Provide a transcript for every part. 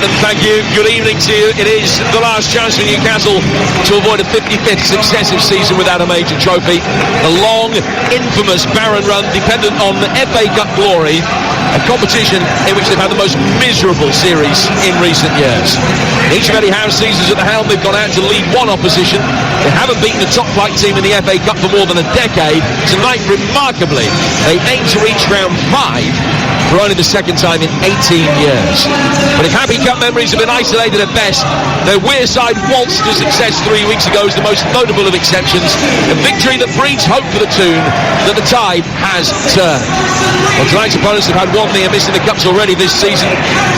Adam, thank you. Good evening to you. It is the last chance for Newcastle to avoid a 55th successive season without a major trophy. A long, infamous, barren run dependent on the FA Cup glory, a competition in which they've had the most miserable series in recent years. Each of Eddie Howe's seasons at the helm, they've gone out to lead one opposition. They haven't beaten a top-flight team in the FA Cup for more than a decade. Tonight, remarkably, they aim to reach round 5 for only the second time in 18 years. But if Happy Cup memories have been isolated at best, their Wearside waltz to success 3 weeks ago is the most notable of exceptions. A victory that breeds hope for the Toon that the tide has turned. Well, tonight's opponents have had one near miss in the Cups already this season.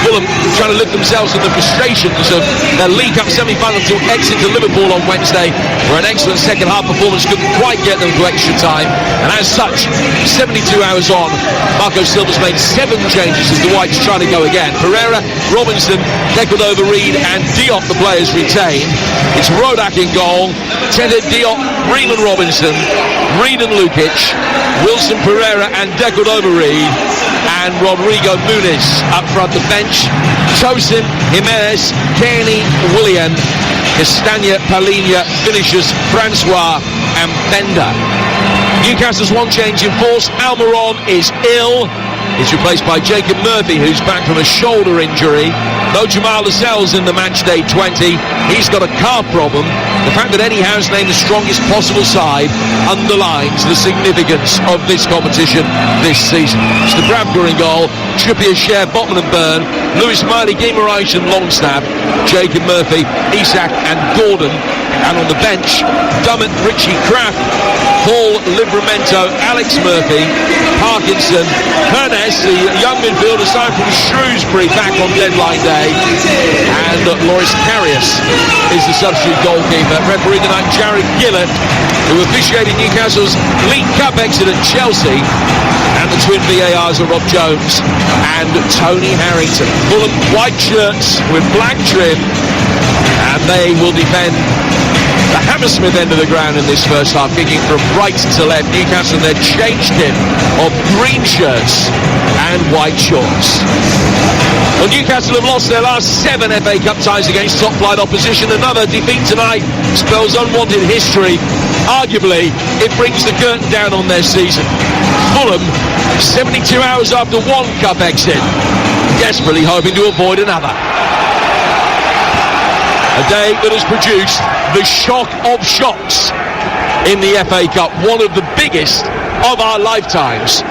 Fulham trying to lift themselves from the frustrations of their League Cup semi-final to exit to Liverpool on Wednesday, where an excellent second-half performance couldn't quite get them to extra time. And as such, 72 hours on, Marco Silva's made 7 changes as the Whites try to go again. Pereira, Robinson, Decordova, Reid and Diop, the players retained. It's Rodak in goal, Tete, Diop, Ream and Robinson, Reid and Lukic, Wilson, Pereira and Decordova, Reid, and Rodrigo Muniz up front the bench. Tosin, Jimenez, Kearney, Willian, Castagna, Palhinha, finishers Francois and Bender. Newcastle's one change in force. Almiron is ill. He's replaced by Jacob Murphy, who's back from a shoulder injury. No Jamal Lascelles in the match day 20. He's got a calf problem. The fact that Eddie Howe's named the strongest possible side underlines the significance of this competition this season. It's the Bravka in goal, Trippier, Cher, Botman and Byrne, Lewis Miley, Guimaraes and Longstaff, Jacob Murphy, Isak and Gordon. And on the bench, Dummett, Richie Kraft, Paul Livramento, Alex Murphy, Parkinson, Pernes, the young midfielder signed from Shrewsbury back on deadline day, and Loris Karius is the substitute goalkeeper. Referee tonight, Jared Gillett, who officiated Newcastle's League Cup exit at Chelsea, and the twin VARs are Rob Jones and Tony Harrington. Full of white shirts with black trim, and they will defend the Hammersmith end of the ground in this first half, kicking from right to left. Newcastle in their change kit of green shirts and white shorts. Well, Newcastle have lost their last 7 FA Cup ties against top-flight opposition. Another defeat tonight spells unwanted history. Arguably, it brings the curtain down on their season. Fulham, 72 hours after one Cup exit, desperately hoping to avoid another. A day that has produced the shock of shocks in the FA Cup, one of the biggest of our lifetimes.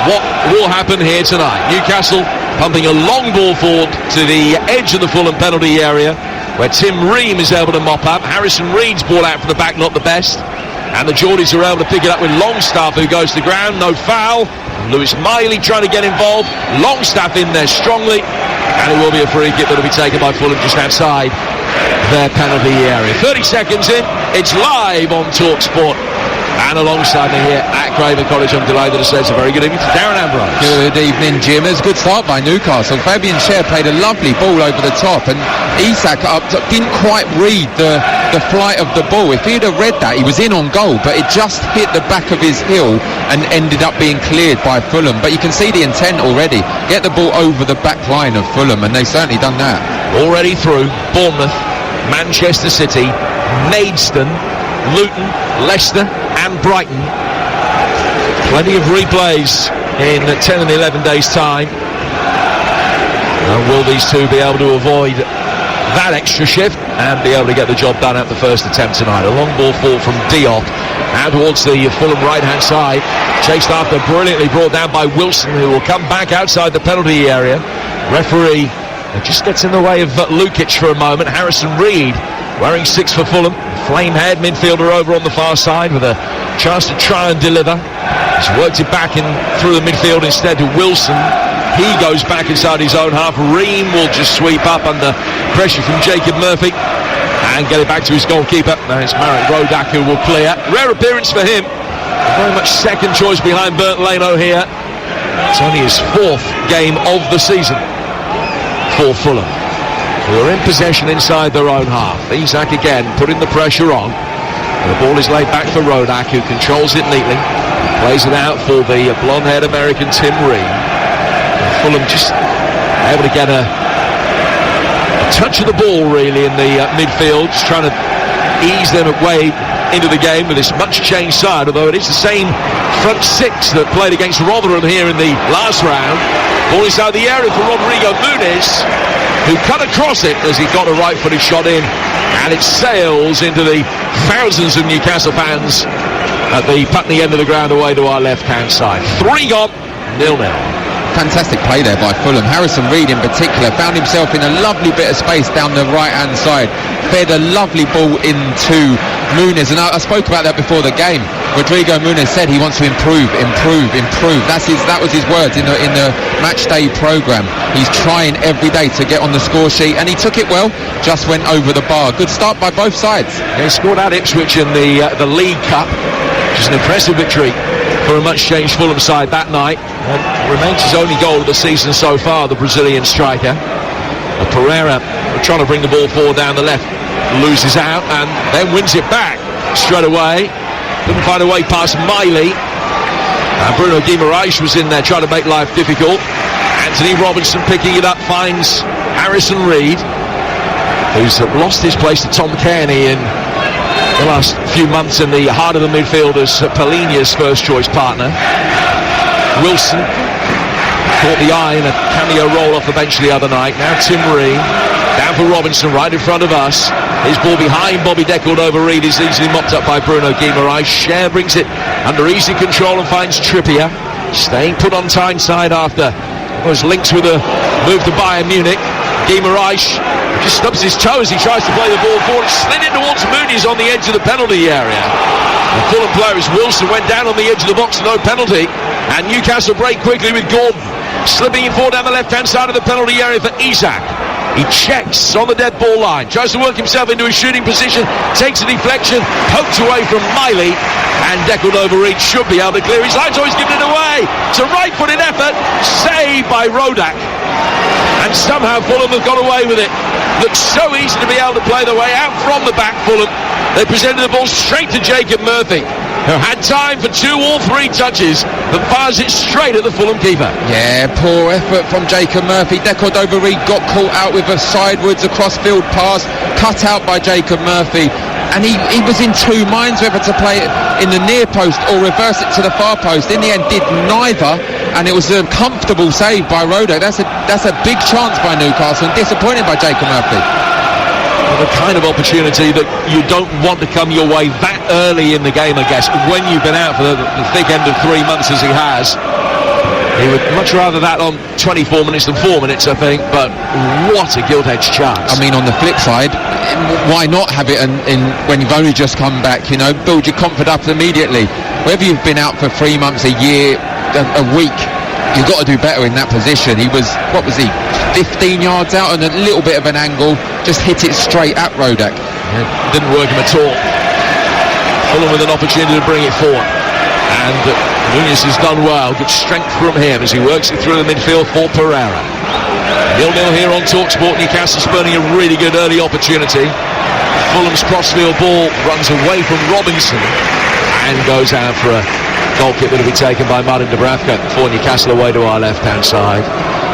What will happen here tonight? Newcastle pumping a long ball forward to the edge of the Fulham penalty area, where Tim Ream is able to mop up. Harrison Reed's ball out from the back, not the best. And the Geordies are able to pick it up with Longstaff, who goes to the ground. No foul. Lewis Miley trying to get involved. Longstaff in there strongly. And it will be a free kick that will be taken by Fulham just outside their penalty area. 30 seconds in, it's live on TalkSport. And alongside me here at Craven Cottage, I'm delighted to say it's a very good evening to Darren Ambrose. Good evening, Jim. It's a good start by Newcastle. Fabian Schär played a lovely ball over the top, and Isak didn't quite read the flight of the ball. If he'd have read that, he was in on goal, but it just hit the back of his heel and ended up being cleared by Fulham. But you can see the intent already. Get the ball over the back line of Fulham, and they've certainly done that. Already through Bournemouth, Manchester City, Maidstone, Luton, Leicester and Brighton. Plenty of replays in 10 and 11 days time. Will these two be able to avoid that extra shift and be able to get the job done at the first attempt tonight? A long ball fall from Diop out towards the Fulham right hand side, chased after, brilliantly brought down by Wilson, who will come back outside the penalty area. Referee just gets in the way of Lukic for a moment. Harrison Reed, wearing 6 for Fulham, Flamehead midfielder over on the far side with a chance to try and deliver. He's worked it back in through the midfield instead to Wilson. He goes back inside his own half. Ream will just sweep up under pressure from Jacob Murphy and get it back to his goalkeeper. Now it's Marek Rodak who will clear. Rare appearance for him. Very much second choice behind Bernd Leno here. It's only his 4th game of the season for Fulham, who are in possession inside their own half. Isak again putting the pressure on. The ball is laid back for Rodak, who controls it neatly. Plays it out for the blonde-haired American Tim Ream. Fulham just able to get a touch of the ball really in the midfield, just trying to ease them away into the game with this much changed side, although it is the same front six that played against Rotherham here in the last round. Ball inside the area for Rodrigo Muniz, who cut across it as he got a right-footed shot in, and it sails into the thousands of Newcastle fans at the Putney end of the ground away to our left-hand side. 3 gone, 0-0. Fantastic play there by Fulham. Harrison Reed in particular found himself in a lovely bit of space down the right-hand side, fed a lovely ball into Muniz, and I spoke about that before the game. Rodrigo Muniz said he wants to improve. That was his words in the match day programme. He's trying every day to get on the score sheet, and he took it well, just went over the bar. Good start by both sides. They scored at Ipswich in the League Cup, which is an impressive victory for a much changed Fulham side that night. And remains his only goal of the season so far, the Brazilian striker. Pereira trying to bring the ball forward down the left, loses out and then wins it back straight away. Couldn't find a way past Miley. Bruno Guimaraes was in there trying to make life difficult. Anthony Robinson picking it up, finds Harrison Reed, who's lost his place to Tom Kearney in the last few months in the heart of the midfield as Palhinha's first choice partner. Wilson caught the eye in a cameo roll off the bench the other night. Now Tim Ream down for Robinson right in front of us. His ball behind Bobby Decordova-Reid is easily mopped up by Bruno Guimaraes. Cher brings it under easy control and finds Trippier, staying put on Tyneside after those links with a move to Bayern Munich. Guimaraes just stubs his toe as he tries to play the ball forward. It slid in towards Muniz on the edge of the penalty area. The Fulham player, Wilson, went down on the edge of the box, no penalty, and Newcastle break quickly with Gordon slipping in forward down the left-hand side of the penalty area for Isak. He checks on the dead ball line, tries to work himself into a shooting position, takes a deflection, poked away from Miley, and Decordova-Reid should be able to clear his line, so he's given it away. It's a right-footed effort, saved by Rodak, and somehow Fulham have got away with it. Looks so easy to be able to play the way out from the back, Fulham. They presented the ball straight to Jacob Murphy, who had time for 2 or 3 touches, but fires it straight at the Fulham keeper. Yeah, poor effort from Jacob Murphy. Decordova-Reid got caught out with a sidewards across field pass, cut out by Jacob Murphy, and he was in 2 minds whether to play it in the near post or reverse it to the far post. In the end did neither, and it was a comfortable save by Rodak. That's a big chance by Newcastle, and disappointed by Jacob Murphy. The kind of opportunity that you don't want to come your way that early in the game, I guess, when you've been out for the thick end of 3 months as he has. He would much rather that on 24 minutes than 4 minutes, I think, but what a gilt-edged chance. I mean, on the flip side, why not have it in when you've only just come back, build your confidence up immediately. Whether you've been out for 3 months, a year, a week, you've got to do better in that position. He was, 15 yards out and a little bit of an angle, just hit it straight at Rodak. Didn't work him at all. Fulham with an opportunity to bring it forward, and Muniz has done well. Good strength from him as he works it through the midfield for Pereira. 0-0 here on TalkSport. Newcastle spurning a really good early opportunity. Fulham's crossfield ball runs away from Robinson and goes out for a goal kick that will be taken by Martin Dubravka for Newcastle away to our left-hand side.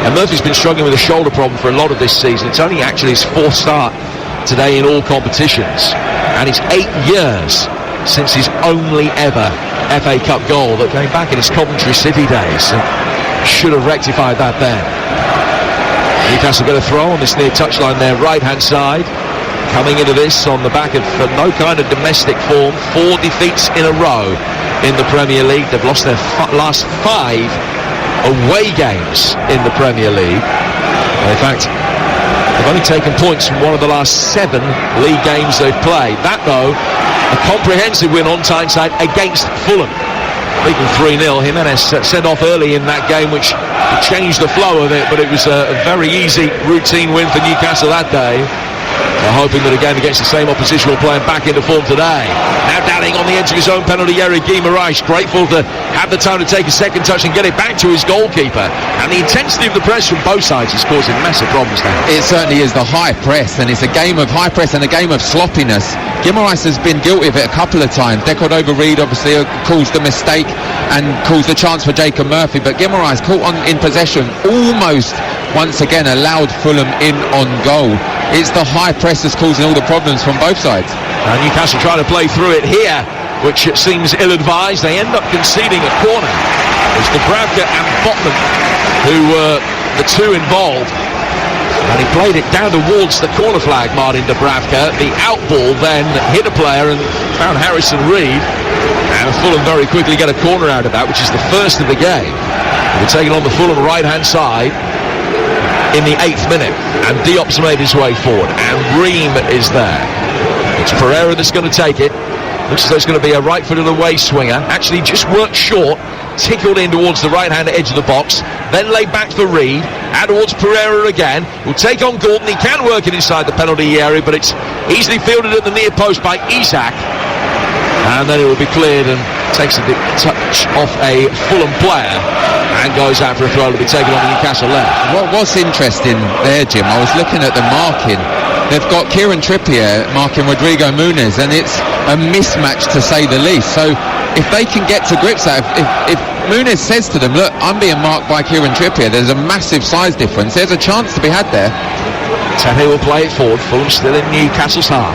And Murphy's been struggling with a shoulder problem for a lot of this season. It's only actually his 4th start today in all competitions, and it's 8 years since his only ever FA Cup goal that came back in his Coventry City days. So should have rectified that then. Newcastle get a throw on this near touchline there, right-hand side. Coming into this on the back of no kind of domestic form, 4 defeats in a row in the Premier League. They've lost their last 5 away games in the Premier League. In fact, they've only taken points from one of the last 7 league games they've played. That, though, a comprehensive win on Tyneside against Fulham. Beaten 3-0. Jimenez sent off early in that game, which changed the flow of it, but it was a very easy, routine win for Newcastle that day. They're hoping that again against the same opposition will play him back into form today. Now dallying on the edge of his own penalty area, Guimaraes, grateful to have the time to take a second touch and get it back to his goalkeeper. And the intensity of the press from both sides is causing massive problems now. It certainly is, the high press, and it's a game of high press and a game of sloppiness. Guimaraes has been guilty of it a couple of times. Decordova-Reid obviously caused the mistake and caused the chance for Jacob Murphy, but Guimaraes caught in possession, almost once again allowed Fulham in on goal. it's the high press that's causing all the problems from both sides. And Newcastle trying to play through it here, which seems ill-advised. They end up conceding a corner. It's Dubravka and Botman who were the two involved. And he played it down towards the corner flag, Martin Dubravka. The out ball then hit a player and found Harrison Reed. And Fulham very quickly get a corner out of that, which is the first of the game. We're taking on the Fulham right-hand side in the 8th minute. And Diop's made his way forward. And Ream is there. It's Pereira that's going to take it. Looks as though it's going to be a right-footed away swinger. Actually just worked short, tickled in towards the right-hand edge of the box, then laid back for Reed, out towards Pereira again. Will take on Gordon. He can work it inside the penalty area, but it's easily fielded at the near post by Isak. And then it will be cleared and takes a touch off a Fulham player and goes out for a throw to be taken on the Newcastle left. What's interesting there, Jim, I was looking at the marking. They've got Kieran Trippier marking Rodrigo Muniz, and it's a mismatch to say the least. So if they can get to grips with that, if Muniz says to them, look, I'm being marked by Kieran Trippier, there's a massive size difference, there's a chance to be had there. Tete will play it forward. Fulham still in Newcastle's half.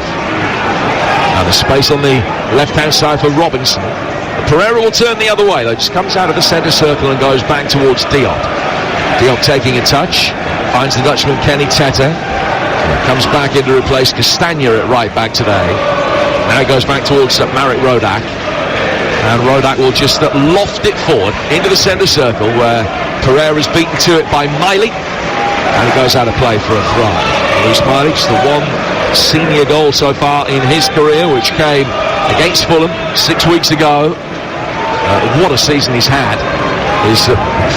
Now the space on the left-hand side for Robinson. Pereira will turn the other way, though. Just comes out of the centre circle and goes back towards Diop. Diop taking a touch, finds the Dutchman Kenny Tete. Comes back in to replace Castagna at right back today. Now he goes back towards Marek Rodak. And Rodak will just loft it forward into the centre circle where Pereira's beaten to it by Miley. And he goes out of play for a throw. Luis Miley, just the one senior goal so far in his career, which came against Fulham 6 weeks ago. What a season he's had. His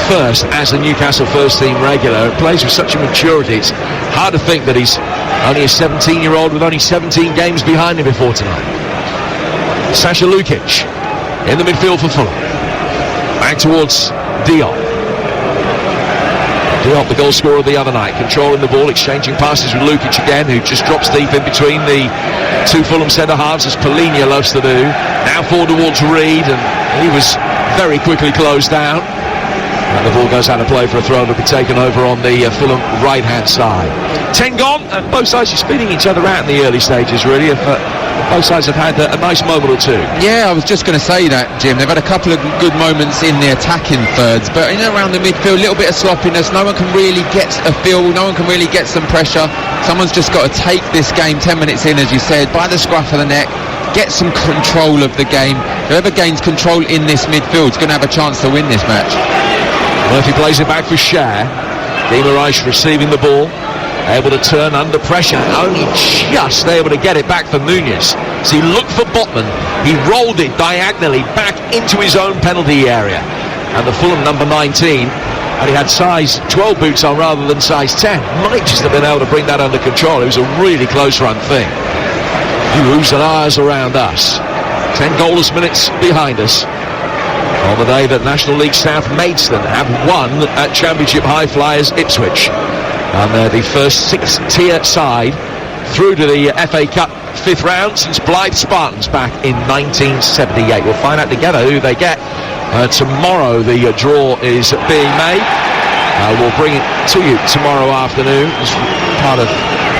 first as a Newcastle first team regular. Plays with such a maturity, it's hard to think that he's only a 17-year-old with only 17 games behind him before tonight. Sasha Lukic in the midfield for Fulham. Back towards Diop. Diop, the goal scorer the other night, controlling the ball, exchanging passes with Lukic again, who just drops deep in between the two Fulham centre halves, as Polinia loves to do. Now forward towards Reed, and he was very quickly closed down. And the ball goes out of play for a throw to be taken over on the Fulham right-hand side. 10 gone, and both sides are speeding each other out in the early stages, really. Both sides have had a nice moment or two. Yeah, I was just going to say that, Jim. They've had a couple of good moments in the attacking thirds, but around the midfield, a little bit of sloppiness. No one can really get a feel. No one can really get some pressure. Someone's just got to take this game 10 minutes in, as you said, by the scruff of the neck, get some control of the game. Whoever gains control in this midfield is going to have a chance to win this match. Murphy plays it back for Schär. Guimaraes receiving the ball, able to turn under pressure, only just able to get it back for Muniz. So he looked for Botman, he rolled it diagonally back into his own penalty area, and the Fulham number 19, and he had size 12 boots on rather than size 10, might just have been able to bring that under control. It was a really close run thing. You oohs and ahs around us. 10 goalless minutes behind us on the day that National League South Maidstone have won at Championship High Flyers Ipswich. And they're the first 6-tier side through to the FA Cup 5th round since Blythe Spartans back in 1978. We'll find out together who they get. Tomorrow the draw is being made. We'll bring it to you tomorrow afternoon as part of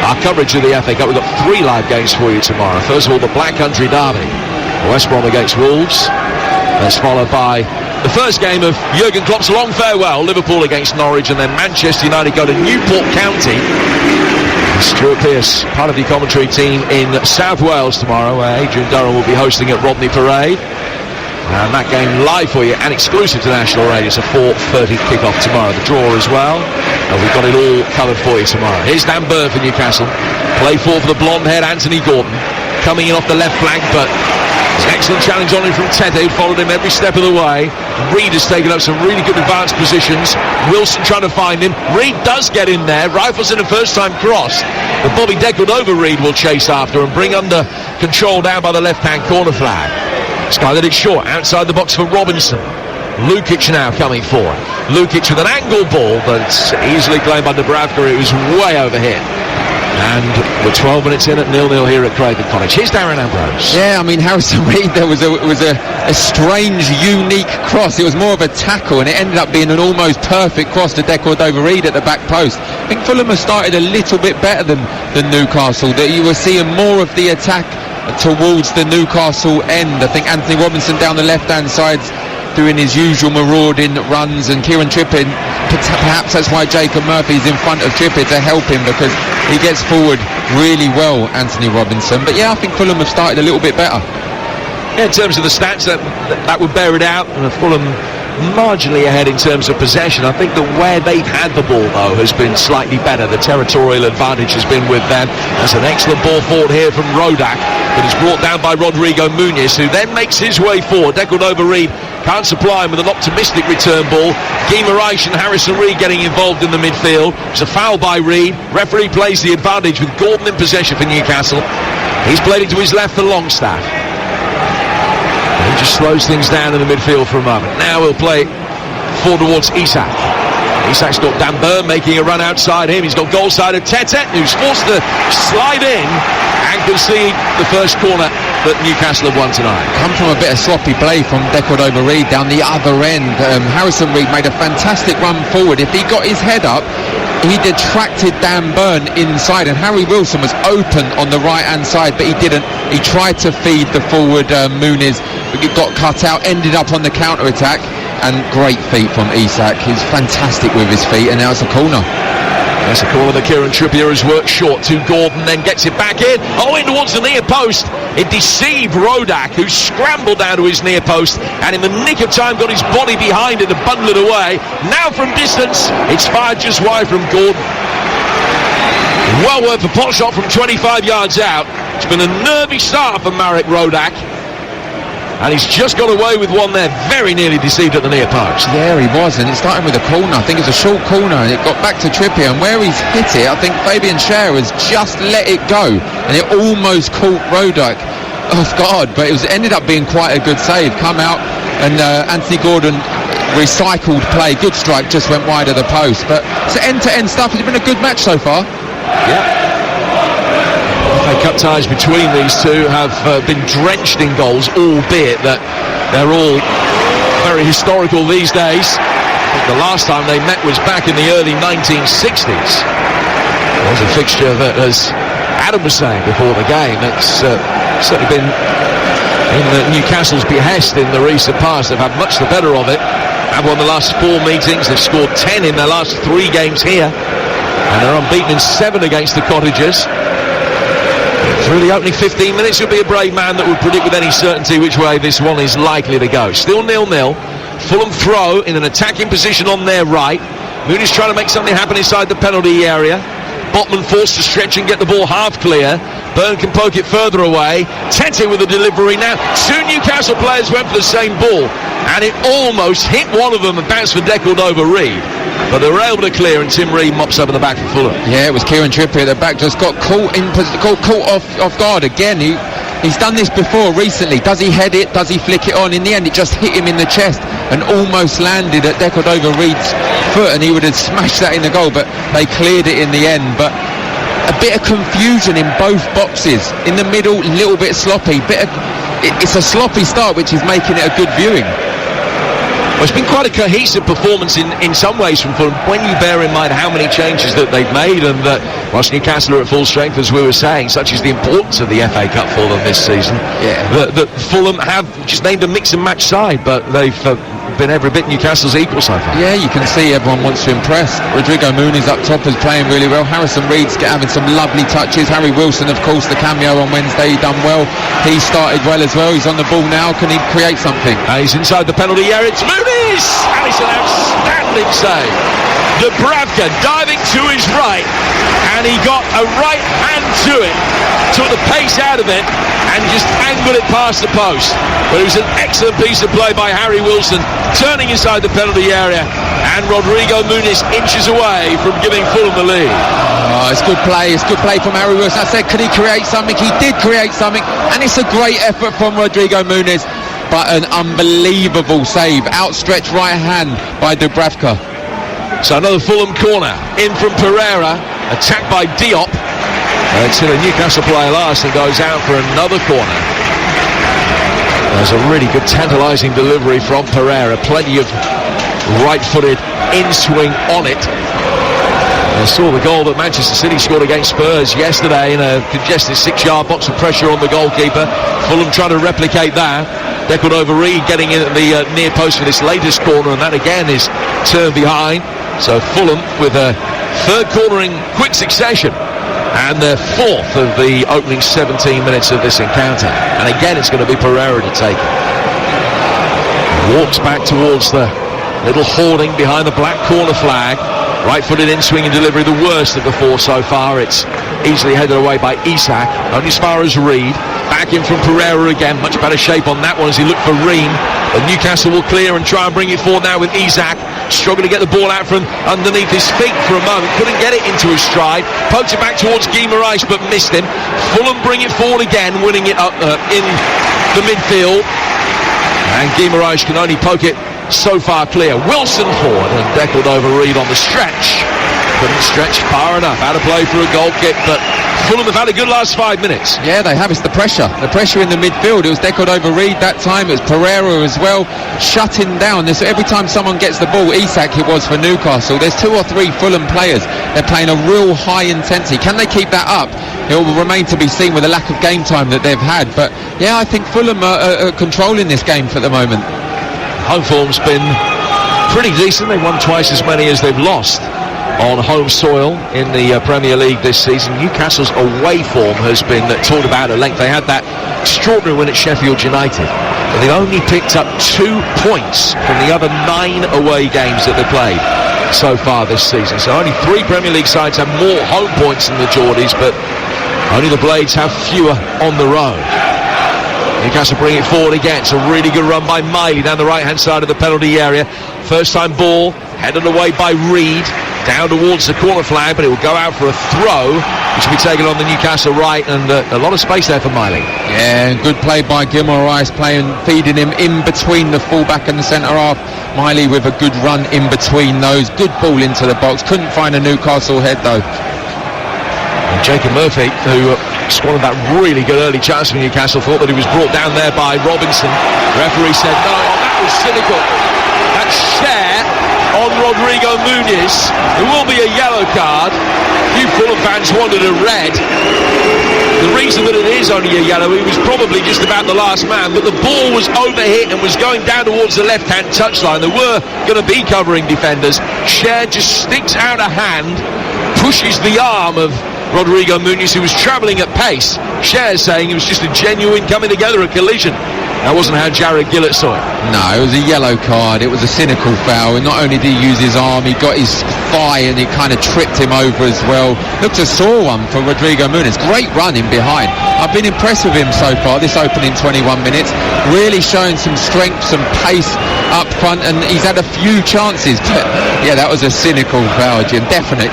our coverage of the FA Cup. We've got 3 live games for you tomorrow. First of all, the Black Country Derby, West Brom against Wolves. That's followed by the first game of Jurgen Klopp's long farewell, Liverpool against Norwich, and then Manchester United go to Newport County. Stuart Pearce, part of the commentary team in South Wales tomorrow, where Adrian Durham will be hosting at Rodney Parade. And that game live for you and exclusive to National Radio. It's a 4:30 kick-off tomorrow. The draw as well. And we've got it all covered for you tomorrow. Here's Dan Burn for Newcastle. Play forward for the blonde-haired Anthony Gordon. Coming in off the left flank, but it's an excellent challenge on him from Tete, who followed him every step of the way. Reed has taken up some really good advanced positions. Wilson trying to find him. Reed does get in there. Rifles in a first-time cross. But Bobby Deckled over Reed will chase after and bring under control down by the left-hand corner flag. Skied it short, outside the box for Robinson. Lukic now coming forward. Lukic with an angle ball, but it's easily claimed by Dubravka. It was way overhit. And we're 12 minutes in at 0-0 here at Craven Cottage. Here's Darren Ambrose. Yeah, I mean, Harrison Reed, there was a strange, unique cross. It was more of a tackle, and it ended up being an almost perfect cross to Decordover-Reid at the back post. I think Fulham have started a little bit better than Newcastle. That you were seeing more of the attack towards the Newcastle end. I think Anthony Robinson down the left-hand side doing his usual marauding runs, and Kieran Trippier, perhaps that's why Jacob Murphy is in front of Trippier to help him, because he gets forward really well, Anthony Robinson. But yeah, I think Fulham have started a little bit better. Yeah, in terms of the stats, that would bear it out. Fulham marginally ahead in terms of possession. I think that where they've had the ball, though, has been slightly better. The territorial advantage has been with them. That's an excellent ball forward here from Rodak, but it's brought down by Rodrigo Muniz, who then makes his way forward. Decordover-Reid can't supply him with an optimistic return ball. Guy Moraes and Harrison Reed getting involved in the midfield. It's a foul by Reed. Referee plays the advantage with Gordon in possession for Newcastle. He's played it to his left for Longstaff. He just slows things down in the midfield for a moment. Now he'll play forward towards Isak. Isak's got Dan Burn making a run outside him. He's got goal side of Tete, who's forced to slide in and concede the first corner that Newcastle have won tonight. Come from a bit of sloppy play from Decordover-Reid down the other end. Harrison Reed made a fantastic run forward. If he got his head up, he detracted Dan Burn inside, and Harry Wilson was open on the right hand side, but he didn't. He tried to feed the forward Muniz, got cut out, ended up on the counter attack, and great feet from Isak. He's fantastic with his feet, and now it's a corner. That's a corner that Kieran Trippier has worked short to Gordon, then gets it back in. Oh, in towards the near post. It deceived Rodak, who scrambled down to his near post, and in the nick of time got his body behind it to bundle it away. Now from distance, it's fired just wide from Gordon. Well worth a pot shot from 25 yards out. It's been a nervy start for Marek Rodak, and he's just got away with one there, very nearly deceived at the near post. Yeah, he was, and it started with a corner. I think it's a short corner, and it got back to Trippier, and where he's hit it, I think Fabian Schär has just let it go, and it almost caught Rodak off guard, but it ended up being quite a good save. Come out, and Anthony Gordon recycled play, good strike, just went wide of the post. But it's end-to-end stuff. It's been a good match so far. Yeah. FA Cup ties between these two have been drenched in goals, albeit that they're all very historical these days. I think the last time they met was back in the early 1960s. There's a fixture that, as Adam was saying before the game, that's certainly been in Newcastle's behest in the recent past. They've had much the better of it. Have won the last 4 meetings. They've scored 10 in their last 3 games here, and they're unbeaten in 7 against the Cottagers. Through the opening 15 minutes, you'll be a brave man that would predict with any certainty which way this one is likely to go. Still 0-0. Fulham throw in an attacking position on their right. Mooney's trying to make something happen inside the penalty area. Botman forced to stretch and get the ball half clear. Byrne can poke it further away. Tete with the delivery now. 2 Newcastle players went for the same ball, and it almost hit one of them and bounced for Decordover-Reid. But they were able to clear, and Tim Reid mops up in the back for Fulham. Yeah, it was Kieran Trippier at the back, just got caught off guard again. He's done this before recently. Does he head it? Does he flick it on? In the end, it just hit him in the chest and almost landed at Decordover-Reid's foot, and he would have smashed that in the goal, but they cleared it in the end. But a bit of confusion in both boxes. In the middle, a little bit sloppy. It's a sloppy start, which is making it a good viewing. Well, it's been quite a cohesive performance in some ways from Fulham, when you bear in mind how many changes that they've made, and that whilst Newcastle are at full strength, as we were saying, such is the importance of the FA Cup for them this season. Yeah. That Fulham have just named a mix and match side, but they've been every bit Newcastle's equal so far. Yeah, you can see everyone wants to impress. Rodrigo Muniz up top is playing really well. Harrison Reed's having some lovely touches. Harry Wilson, of course, the cameo on Wednesday, he done well. He started well as well. He's on the ball now. Can he create something? He's inside the penalty area. It's Muniz! And it's an outstanding save. Dubravka diving to his right, and he got a right hand to it, took the pace out of it, and just angled it past the post. But it was an excellent piece of play by Harry Wilson, turning inside the penalty area, and Rodrigo Muniz inches away from giving Fulham the lead. Oh, it's good play. It's good play from Harry Wilson. I said, can he create something? He did create something, and it's a great effort from Rodrigo Muniz. But an unbelievable save, outstretched right hand by Dubravka. So another Fulham corner, in from Pereira, attacked by Diop. It's in a Newcastle player last and goes out for another corner. There's a really good tantalising delivery from Pereira. Plenty of right-footed in-swing on it. I saw the goal that Manchester City scored against Spurs yesterday in a congested 6-yard box of pressure on the goalkeeper. Fulham trying to replicate that. Deckled over Reed getting in at the near post for this latest corner, and that again is turned behind. So Fulham with a third corner in quick succession and their fourth of the opening 17 minutes of this encounter. And again it's going to be Pereira to take it. Walks back towards the little hoarding behind the black corner flag. Right-footed in-swing and delivery, the worst of the four so far. It's easily headed away by Isak, only as far as Reed. Back in from Pereira again, much better shape on that one as he looked for Ream. But Newcastle will clear and try and bring it forward now with Isak. Struggling to get the ball out from underneath his feet for a moment. Couldn't get it into his stride. Poked it back towards Guimaraes but missed him. Fulham bring it forward again, winning it up in the midfield. And Guimaraes can only poke it so far clear. Wilson forward and deckled over Reed on the stretch. Couldn't stretch far enough. Out of play for a goal kick, but Fulham have had a good last 5 minutes. Yeah, they have. It's the pressure in the midfield. It was deckled over Reed that time. It was Pereira as well, shutting down this. Every time someone gets the ball, Isak it was for Newcastle. There's 2 or 3 Fulham players. They're playing a real high intensity. Can they keep that up? It will remain to be seen with the lack of game time that they've had. But yeah, I think Fulham are controlling this game for the moment. Home form's been pretty decent. They've won twice as many as they've lost on home soil in the Premier League this season. Newcastle's away form has been talked about at length. They had that extraordinary win at Sheffield United, but they've only picked up 2 points from the other 9 away games that they played so far this season. So only 3 Premier League sides have more home points than the Geordies, but only the Blades have fewer on the road. Newcastle bring it forward again. It's a really good run by Miley down the right-hand side of the penalty area. First time ball, headed away by Reed, down towards the corner flag, but it will go out for a throw, which will be taken on the Newcastle right, and a lot of space there for Miley. Yeah, good play by Guimaraes, feeding him in between the fullback and the centre half. Miley with a good run in between those. Good ball into the box. Couldn't find a Newcastle head though. And Jacob Murphy, who squandered that really good early chance for Newcastle, thought that he was brought down there by Robinson. The referee said no, that was cynical. That's share on Rodrigo Muniz. There will be a yellow card. Few Fulham fans wanted a red. The reason that it is only a yellow, he was probably just about the last man, but the ball was overhit and was going down towards the left-hand touchline. They were going to be covering defenders. Share just sticks out a hand, pushes the arm of Rodrigo Muniz, who was travelling at pace. Cher saying it was just a genuine coming together, a collision. That wasn't how Jared Gillett saw it. No, it was a yellow card. It was a cynical foul. And not only did he use his arm, he got his thigh and it kind of tripped him over as well. Looked a sore one for Rodrigo Muniz. Great run in behind. I've been impressed with him so far, this opening 21 minutes. Really showing some strength, some pace up front, and he's had a few chances. But yeah, that was a cynical foul, Jim. Definite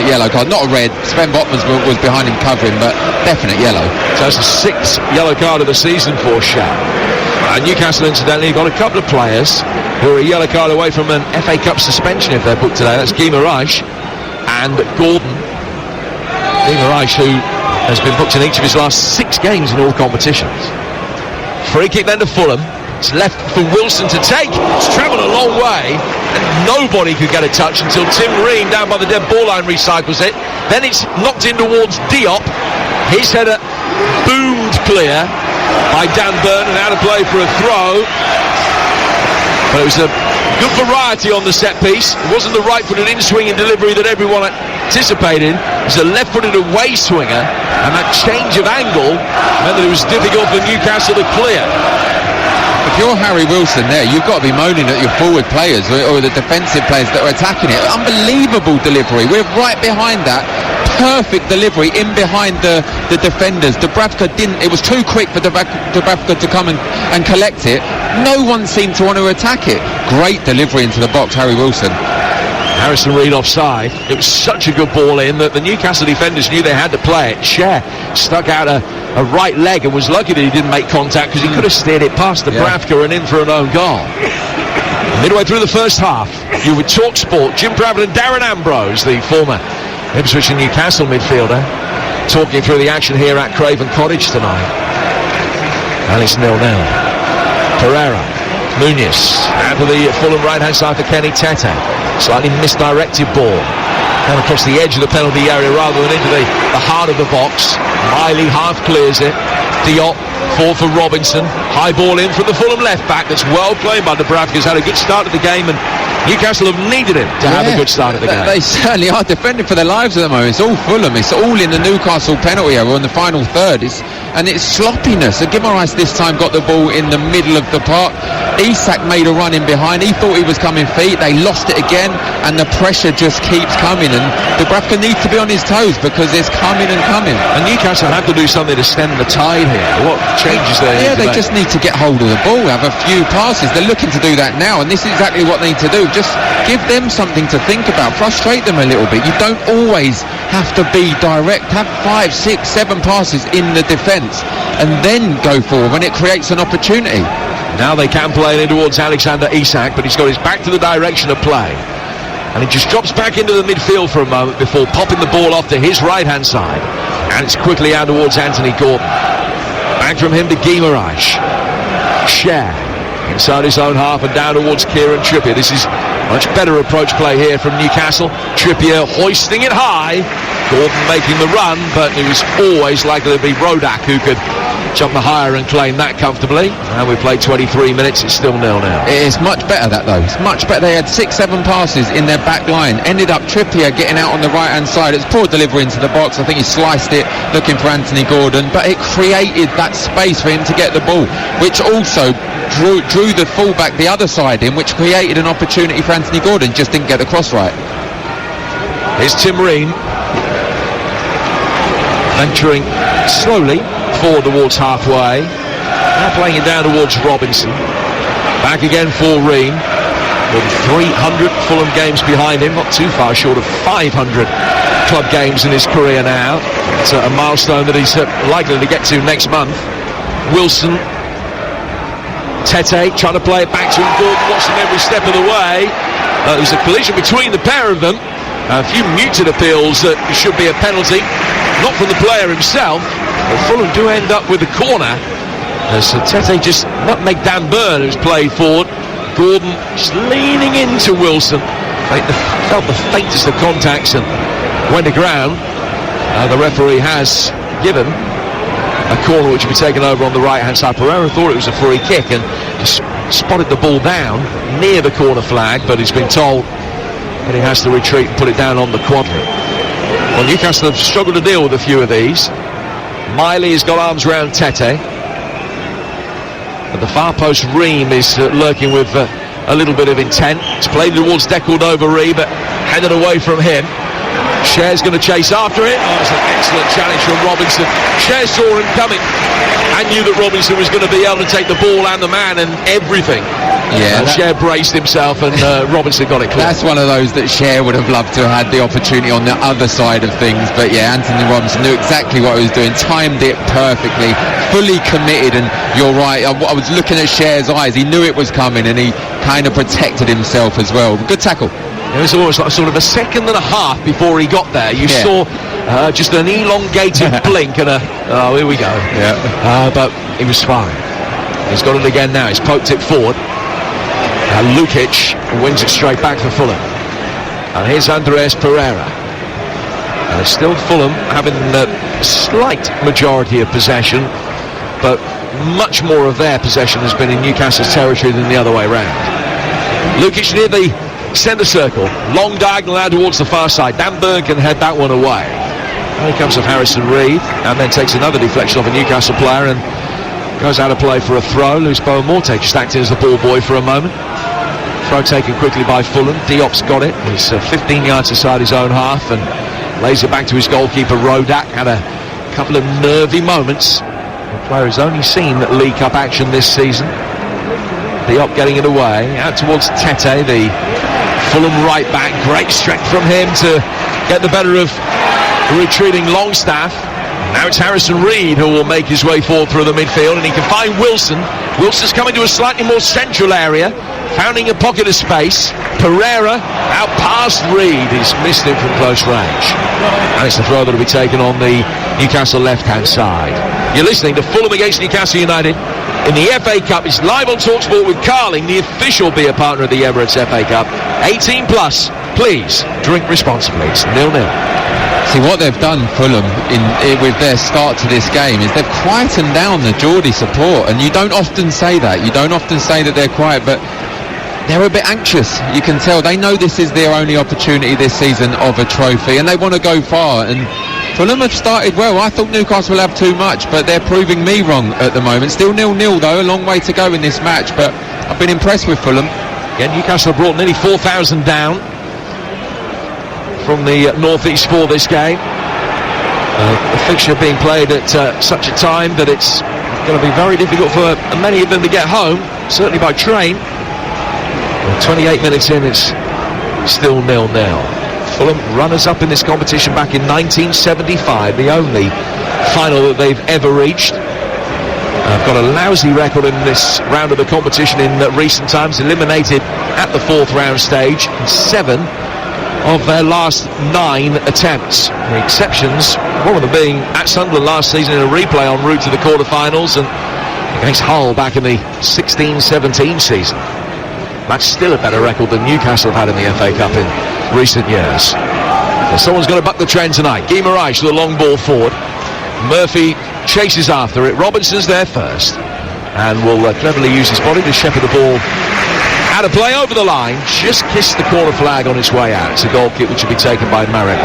yellow card. Not a red. Sven Botman was behind him covering, but definite yellow. So that's the 6th yellow card of the season for Shaq. Newcastle, incidentally, got a couple of players who are a yellow card away from an FA Cup suspension if they're booked today. That's Guimaraes and Gordon. Guimaraes, who has been booked in each of his last 6 games in all competitions. Free kick then to Fulham. It's left for Wilson to take. It's travelled a long way and nobody could get a touch until Tim Ream down by the dead ball line recycles it. Then it's knocked in towards Diop. His header boomed clear by Dan Burn and out of play for a throw. But it was a good variety on the set piece. It wasn't the right-footed in-swing and delivery that everyone anticipated. It was a left-footed away swinger, and that change of angle meant that it was difficult for Newcastle to clear. If you're Harry Wilson there, you've got to be moaning at your forward players or the defensive players that are attacking it. Unbelievable delivery. We're right behind that. Perfect delivery in behind the defenders. Dubravka didn't. It was too quick for Dubravka to come and collect it. No one seemed to want to attack it. Great delivery into the box, Harry Wilson. Harrison Reed offside. It was such a good ball in that the Newcastle defenders knew they had to play it. Cher stuck out a right leg and was lucky that he didn't make contact because he could have steered it past Dubravka and in for an own goal. Midway through the first half, you would talk sport. Jim Pravill and Darren Ambrose, the former Ipswich and Newcastle midfielder, talking through the action here at Craven Cottage tonight. And it's 0-0. Pereira, Muniz, out to the Fulham right-hand side for Kenny Tete. Slightly misdirected ball. And across the edge of the penalty area rather than into the heart of the box. Miley half clears it. Diop, for Robinson. High ball in from the Fulham left-back. That's well played by Dubravka's had a good start at the game, and Newcastle have needed him to have a good start at the game. They certainly are defending for their lives at the moment. It's all Fulham. It's all in the Newcastle penalty area in the final third. It's sloppiness. Guimaraes this time got the ball in the middle of the park. Isak made a run in behind. He thought he was coming feet. They lost it again, and the pressure just keeps coming. And Dubravka needs to be on his toes because it's coming and coming. And Newcastle have to do something to stem the tide here. What changes there? Yeah, they just need to get hold of the ball, have a few passes. They're looking to do that now, and this is exactly what they need to do. Just give them something to think about. Frustrate them a little bit. You don't always have to be direct. Have 5, 6, 7 passes in the defence and then go forward when it creates an opportunity. Now they can play it in towards Alexander Isak, but he's got his back to the direction of play. And he just drops back into the midfield for a moment before popping the ball off to his right-hand side. And it's quickly out towards Anthony Gordon. Back from him to Guimaraes. Cher inside his own half and down towards Kieran Trippier. This is much better approach play here from Newcastle. Trippier hoisting it high. Gordon making the run, but it was always likely to be Rodak who could jump the higher and claim that comfortably. And we played 23 minutes, it's still 0-0. It's much better that though. It's much better. They had 6-7 passes in their back line. Ended up Trippier getting out on the right hand side. It's poor delivery into the box. I think he sliced it looking for Anthony Gordon, but it created that space for him to get the ball, which also drew the fullback the other side in, which created an opportunity for Anthony Gordon. Just didn't get the cross right. Here's Tim Ream venturing slowly forward towards halfway. Now playing it down towards Robinson. Back again for Ream. More than 300 Fulham games behind him, not too far short of 500 club games in his career now. It's a milestone that he's likely to get to next month. Wilson, Tete trying to play it back to him. Gordon watching every step of the way. There was a collision between the pair of them. A few muted appeals that it should be a penalty, not from the player himself. But Fulham do end up with the corner as Tete just nutmegged Dan Burn, who's played forward. Gordon just leaning into Wilson. Felt the faintest of contacts and went to ground. The referee has given a corner which will be taken over on the right hand side. Pereira thought it was a free kick and just spotted the ball down near the corner flag, but he's been told that he has to retreat and put it down on the quadrant. Well, Newcastle have struggled to deal with a few of these. Miley has got arms round Tete. At the far post, Ream is lurking with a little bit of intent. It's played towards Decordova-Ree, but headed away from him. Cher's going to chase after it. Oh, it's an excellent challenge from Robinson. Cher saw him coming and knew that Robinson was going to be able to take the ball and the man and everything. Yeah, Cher braced himself and Robinson got it clear. That's one of those that Cher would have loved to have had the opportunity on the other side of things. But yeah, Anthony Robinson knew exactly what he was doing, timed it perfectly, fully committed. And you're right, I was looking at Cher's eyes. He knew it was coming and he kind of protected himself as well. Good tackle. It was almost like sort of a second and a half before he got there. You saw just an elongated blink and here we go. Yeah. But he was fine. He's got it again now. He's poked it forward. Lukic wins it straight back for Fulham. And here's Andres Pereira. And it's still Fulham having a slight majority of possession, but much more of their possession has been in Newcastle's territory than the other way round. Lukic near the centre circle, long diagonal out towards the far side. Dan Burn can head that one away. Here comes of Harrison Reed, and then takes another deflection off a Newcastle player and goes out of play for a throw. Luis Boamorte just acting as the ball boy for a moment. Throw taken quickly by Fulham. Diop's got it. He's 15 yards aside his own half and lays it back to his goalkeeper Rodak. Had a couple of nervy moments. The player has only seen League Cup action this season. Diop getting it away out towards Tete, the Fulham right back. Great strength from him to get the better of the retreating Longstaff. Now it's Harrison Reed who will make his way forward through the midfield, and he can find Wilson. Wilson's coming to a slightly more central area. finding a pocket of space. Pereira out past Reed. He's missed him from close range. And it's a throw that will be taken on the Newcastle left-hand side. You're listening to Fulham against Newcastle United in the FA Cup. It's live on TalkSport with Carling, the official beer partner of the Emirates FA Cup. 18 plus. Please drink responsibly. It's 0-0. See, what they've done, Fulham, with their start to this game, is they've quietened down the Geordie support, and you don't often say that. You don't often say that they're quiet, but they're a bit anxious. You can tell they know this is their only opportunity this season of a trophy, and they want to go far. And Fulham have started well. I thought Newcastle will have too much, but they're proving me wrong at the moment. Still 0-0 though, a long way to go in this match, but I've been impressed with Fulham. Again, Newcastle have brought nearly 4,000 down from the northeast for this game. The fixture being played at such a time that it's going to be very difficult for many of them to get home, certainly by train. 28 minutes in, it's still 0-0. Fulham runners-up in this competition back in 1975, the only final that they've ever reached. I've got a lousy record in this round of the competition in recent times, eliminated at the fourth round stage in 7 of their last 9 attempts. The exceptions, one of them being at Sunderland last season in a replay en route to the quarter-finals, and against Hull back in the 16-17 season. That's still a better record than Newcastle have had in the FA Cup in recent years. So someone's got to buck the trend tonight. Guy Moraes with a long ball forward. Murphy chases after it. Robinson's there first, and will cleverly use his body to shepherd the ball out of play over the line. Just kissed the corner flag on its way out. It's a goal kick which will be taken by Marek.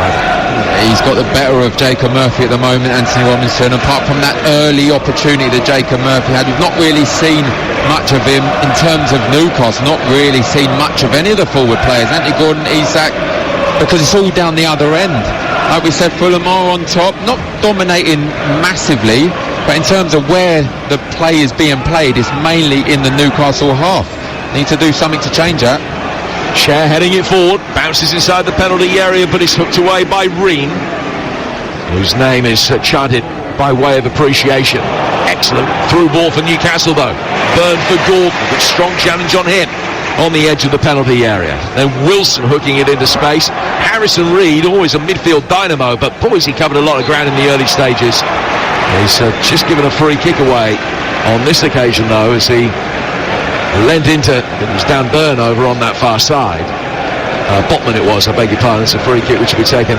He's got the better of Jacob Murphy at the moment, Anthony Robinson. Apart from that early opportunity that Jacob Murphy had, we've not really seen much of him in terms of Newcastle. Not really seen much of any of the forward players, Anthony Gordon, Isak, because it's all down the other end. Like we said, Fulham are on top, not dominating massively, but in terms of where the play is being played, it's mainly in the Newcastle half. Need to do something to change that. Cher heading it forward, bounces inside the penalty area, but is hooked away by Reen, whose name is chanted by way of appreciation. Excellent through ball for Newcastle though. Burn for Gordon, with strong challenge on him on the edge of the penalty area. Then Wilson hooking it into space. Harrison Reed, always a midfield dynamo, but boys, he covered a lot of ground in the early stages. He's just given a free kick away on this occasion though, as he lent into, it was Dan Burn over on that far side. Botman it was, I beg your pardon. It's a free kick which will be taken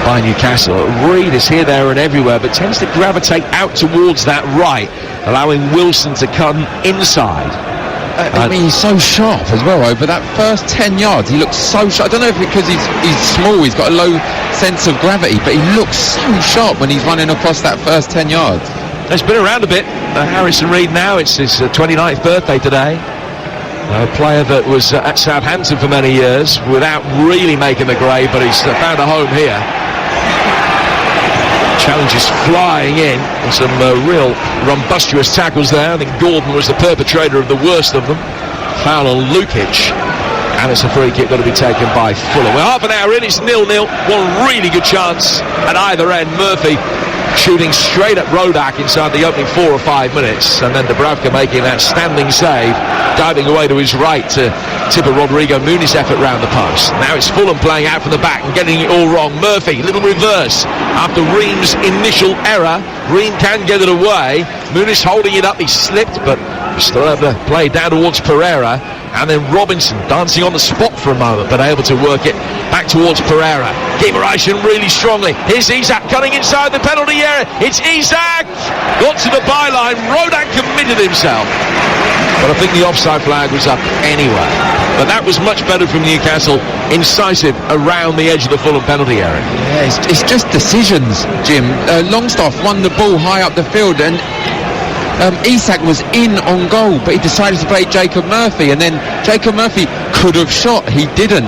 by Newcastle. Reed is here, there and everywhere, but tends to gravitate out towards that right, allowing Wilson to come inside. I mean, he's so sharp as well over that first 10 yards. He looks so sharp. I don't know if because he's small, he's got a low sense of gravity, but he looks so sharp when he's running across that first 10 yards. It's been around a bit. Harrison Reed now, it's his 29th birthday today. A player that was at Southampton for many years without really making the grade, but he's found a home here. Challenges flying in, and some real rumbustious tackles there. I think Gordon was the perpetrator of the worst of them. Foul on Lukic, and it's a free kick got to be taken by Fulham. Well, half an hour in, it's 0-0. One really good chance at either end. Murphy shooting straight at Rodak inside the opening 4 or 5 minutes, and then Dubravka making that standing save, diving away to his right to tip a Rodrigo Muniz effort round the post. Now it's Fulham playing out from the back and getting it all wrong. Murphy, little reverse after Ream's initial error. Ream can get it away. Muniz holding it up, he slipped, but still have the play down towards Pereira. And then Robinson dancing on the spot for a moment, but able to work it back towards Pereira. Guimaraes really strongly. Here's Isak cutting inside the penalty area. It's Isak! Got to the byline. Rodak committed himself. But I think the offside flag was up anyway. But that was much better from Newcastle. Incisive around the edge of the Fulham penalty area. Yeah, it's just decisions, Jim. Longstaff won the ball high up the field, and Isak was in on goal, but he decided to play Jacob Murphy, and then Jacob Murphy could have shot. He didn't.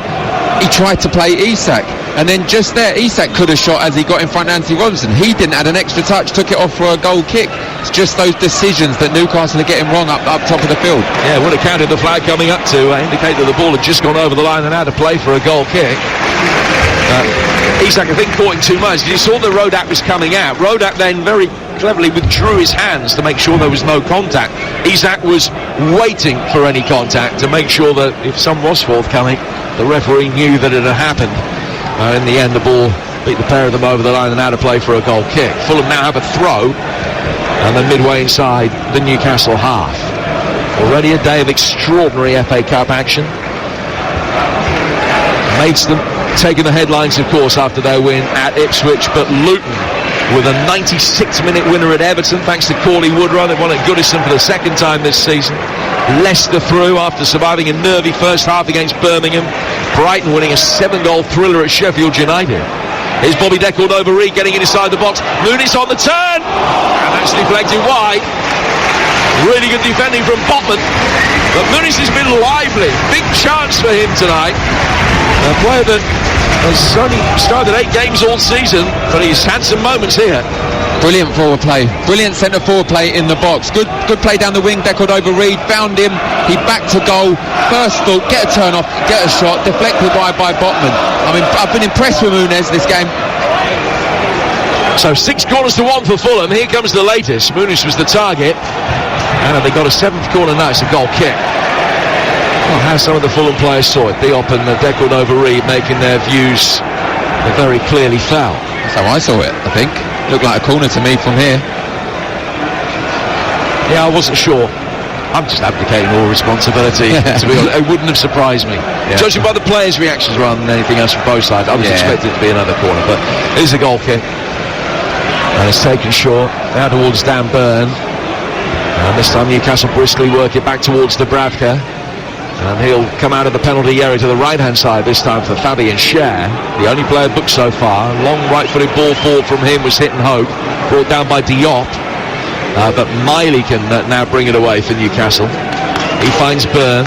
He tried to play Isak, and then just there Isak could have shot as he got in front of Anthony Robinson. He didn't add an extra touch, took it off for a goal kick. It's just those decisions that Newcastle are getting wrong up top of the field. Yeah, would have counted the flag coming up to indicate that the ball had just gone over the line and had to play for a goal kick. Isak, I think, caught him too much. You saw that Rodak was coming out. Rodak then very cleverly withdrew his hands to make sure there was no contact. Isak was waiting for any contact to make sure that if some was forthcoming, the referee knew that it had happened. In the end, the ball beat the pair of them over the line and out of play for a goal kick. Fulham now have a throw, and then midway inside the Newcastle half. Already a day of extraordinary FA Cup action. Maidstone taking the headlines, of course, after their win at Ipswich, but Luton with a 96-minute winner at Everton thanks to Corley Woodrow. They won at Goodison for the second time this season. Leicester through after surviving a nervy first half against Birmingham. Brighton winning a 7-goal thriller at Sheffield United. Here's Bobby De Cordova-Reid getting inside the box. Muniz on the turn, and that's deflected wide. Really good defending from Botman, but Muniz has been lively. Big chance for him tonight. A player that has only started 8 games all season, but he's had some moments here. Brilliant forward play, brilliant centre forward play in the box. Good play down the wing. De Cordova-Reid found him. He backed to goal. First thought, get a turn off, get a shot. Deflected wide by Botman. I mean, I've been impressed with Muniz this game. So 6 corners to 1 for Fulham. Here comes the latest. Muniz was the target, and they got a 7th corner now. It's a goal kick. Well, how some of the Fulham players saw it. Diop and De Cordova-Reid making their views very clearly felt. That's how I saw it, I think. Looked like a corner to me from here. Yeah, I wasn't sure. I'm just abdicating all responsibility, to be honest. It wouldn't have surprised me. Yeah. Judging by the players' reactions rather than anything else from both sides, I was expecting it to be another corner, but it is a goal kick. And it's taken short, now towards Dan Burn. And this time Newcastle briskly work it back towards Dubravka. And he'll come out of the penalty area to the right-hand side this time for Fabian Schär, the only player booked so far. Long right-footed ball forward from him was hit and hope, brought down by Diop. But Miley can now bring it away for Newcastle. He finds Burn.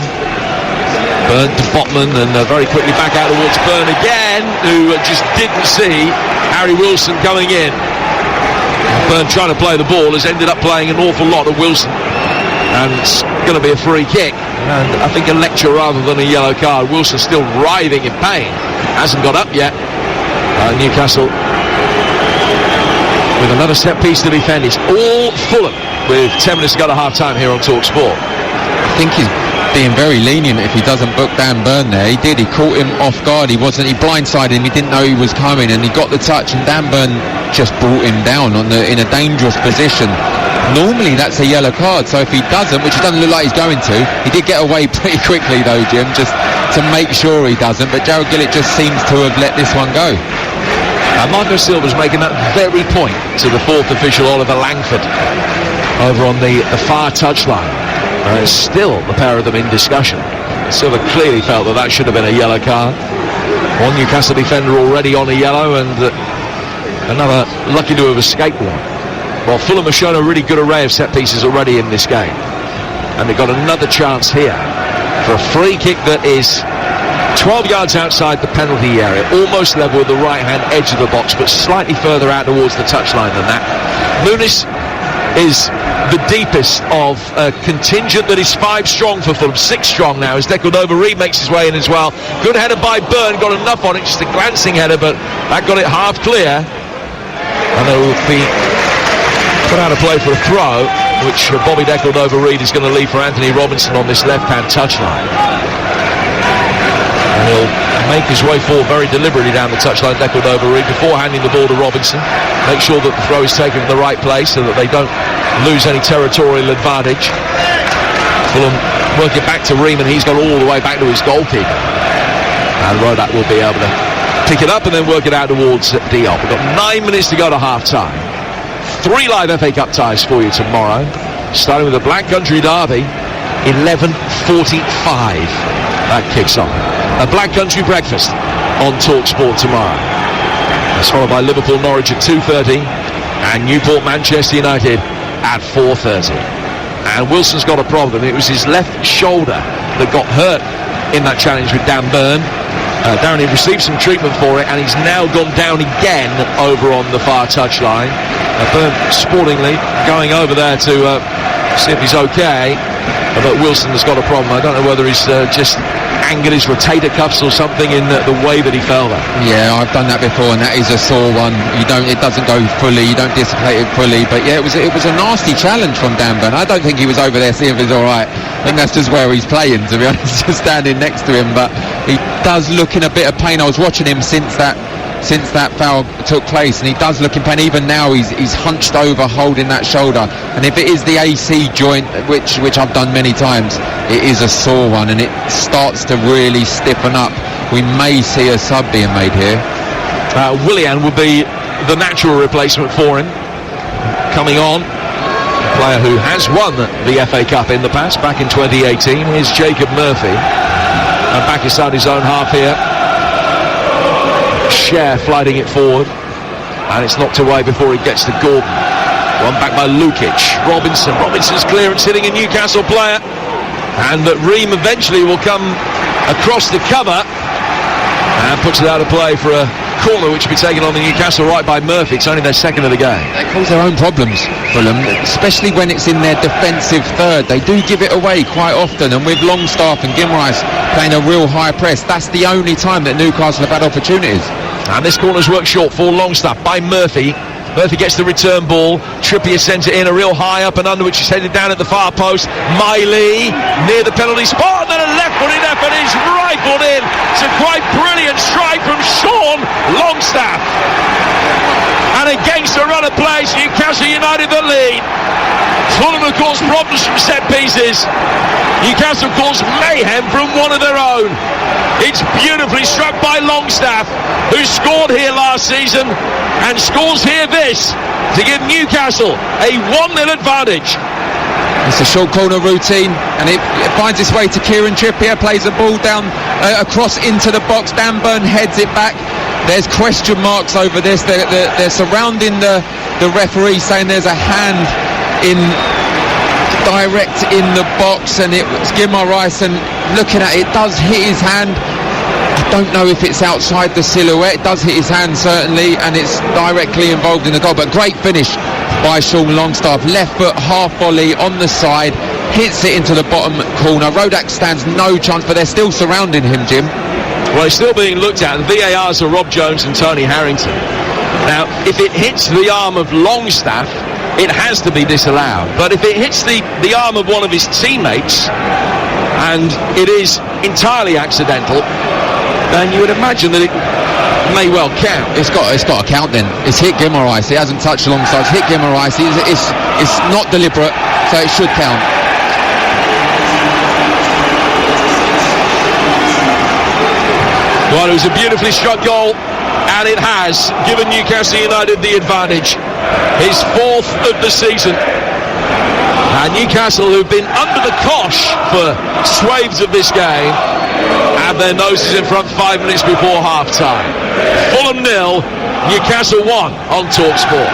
Burn to Botman, and very quickly back out towards Burn again, who just didn't see Harry Wilson coming in. Burn trying to play the ball has ended up playing an awful lot of Wilson. And it's going to be a free kick, and I think a lecture rather than a yellow card. Wilson still writhing in pain, hasn't got up yet. Newcastle with another set piece to defend. It's all Fulham with 10 minutes to go to half time here on Talk Sport. I think he's being very lenient if he doesn't book Dan Burn there. He did, he caught him off guard. He blindsided him, he didn't know he was coming, and he got the touch, and Dan Burn just brought him down in a dangerous position. Normally that's a yellow card, so if he doesn't, which it doesn't look like he's going to, he did get away pretty quickly though, Jim, just to make sure he doesn't, but Jarrod Gillett just seems to have let this one go. Marco Silva's making that very point to the 4th official, Oliver Langford, over on the far touchline. Still the pair of them in discussion. Silva clearly felt that should have been a yellow card. One Newcastle defender already on a yellow, and another lucky to have escaped one. Well, Fulham have shown a really good array of set pieces already in this game, and they've got another chance here for a free kick that is 12 yards outside the penalty area, almost level with the right-hand edge of the box, but slightly further out towards the touchline than that. Muniz is the deepest of a contingent that is 5 strong for Fulham, 6 strong now as De Cordova-Reid makes his way in as well. Good header by Burn, got enough on it, just a glancing header, but that got it half clear, and there will be put out a play for a throw, which Bobby De Cordova-Reid is going to leave for Anthony Robinson on this left-hand touchline. And he'll make his way forward very deliberately down the touchline, De Cordova-Reid, before handing the ball to Robinson. Make sure that the throw is taken in the right place so that they don't lose any territorial advantage. Fulham work it back to Ream, and he's gone all the way back to his goalkeeper. And Rodak will be able to pick it up and then work it out towards Diop. We've got 9 minutes to go to half-time. 3 live FA Cup ties for you tomorrow, starting with the Black Country Derby, 11:45. That kicks off. A Black Country breakfast on Talk Sport tomorrow. That's followed by Liverpool Norwich at 2:30 and Newport Manchester United at 4:30. And Wilson's got a problem. It was his left shoulder that got hurt in that challenge with Dan Burn. Darren, he received some treatment for it, and he's now gone down again over on the far touchline. Burn sportingly going over there to see if he's okay. But Wilson has got a problem. I don't know whether he's just angered his rotator cuffs or something in the way that he fell there. Yeah, I've done that before, and that is a sore one. It doesn't go fully, you don't dissipate it fully. But yeah, it was a nasty challenge from Dan Burn. I don't think he was over there seeing if he's all right. I think that's just where he's playing, to be honest, just standing next to him. But he does look in a bit of pain. I was watching him since that foul took place, and he does look in pain. Even now he's hunched over holding that shoulder, and if it is the AC joint, which I've done many times, it is a sore one, and it starts to really stiffen up. We may see a sub being made here. Willian will be the natural replacement for him coming on, a player who has won the FA Cup in the past, back in 2018. Here's Jacob Murphy, and back inside his own half here. Cher flighting it forward, and it's knocked away before he gets to Gordon. One back by Lukic. Robinson's clearance hitting a Newcastle player, and that Ream eventually will come across the cover and puts it out of play for a corner which will be taken on the Newcastle right by Murphy. It's only their second of the game. They cause their own problems, Fulham, especially when it's in their defensive third. They do give it away quite often, and with Longstaff and Gimrice playing a real high press, that's the only time that Newcastle have had opportunities. And this corner's worked short for Longstaff by Murphy. Murphy gets the return ball. Trippier sends it in a real high up and under, which is headed down at the far post. Miley near the penalty spot, and then a left-footed effort is rifled in. It's a quite brilliant strike from Sean Longstaff. And against a run of plays, Newcastle United the lead. Fulham have caused problems from set pieces. Newcastle caused mayhem from one of their own. It's beautifully struck by Longstaff, who scored here last season and scores here this to give Newcastle a 1-0 advantage. It's a short corner routine, and it finds its way to Kieran Trippier, plays the ball down across into the box. Dan Burn heads it back. There's question marks over this. They're surrounding the referee, saying there's a hand direct in the box, and it's Gimrice, and looking at it, does hit his hand. I don't know if it's outside the silhouette. It does hit his hand certainly, and it's directly involved in the goal. But great finish by Sean Longstaff. Left foot half volley on the side, hits it into the bottom corner. Rodak stands no chance, but they're still surrounding him, Jim. Well, he's still being looked at. The VARs are Rob Jones and Tony Harrington. Now, if it hits the arm of Longstaff, it has to be disallowed. But if it hits the arm of one of his teammates, and it is entirely accidental, then you would imagine that it may well count. It's got to count then. It's hit Gimrice. He hasn't touched Longstaff. It's hit Gimrice. It's not deliberate, so it should count. Well, it was a beautifully struck goal, and it has given Newcastle United the advantage. His fourth of the season. And Newcastle, who've been under the cosh for swathes of this game, have their noses in front 5 minutes before half-time. Fulham 0, Newcastle 1 on TalkSport.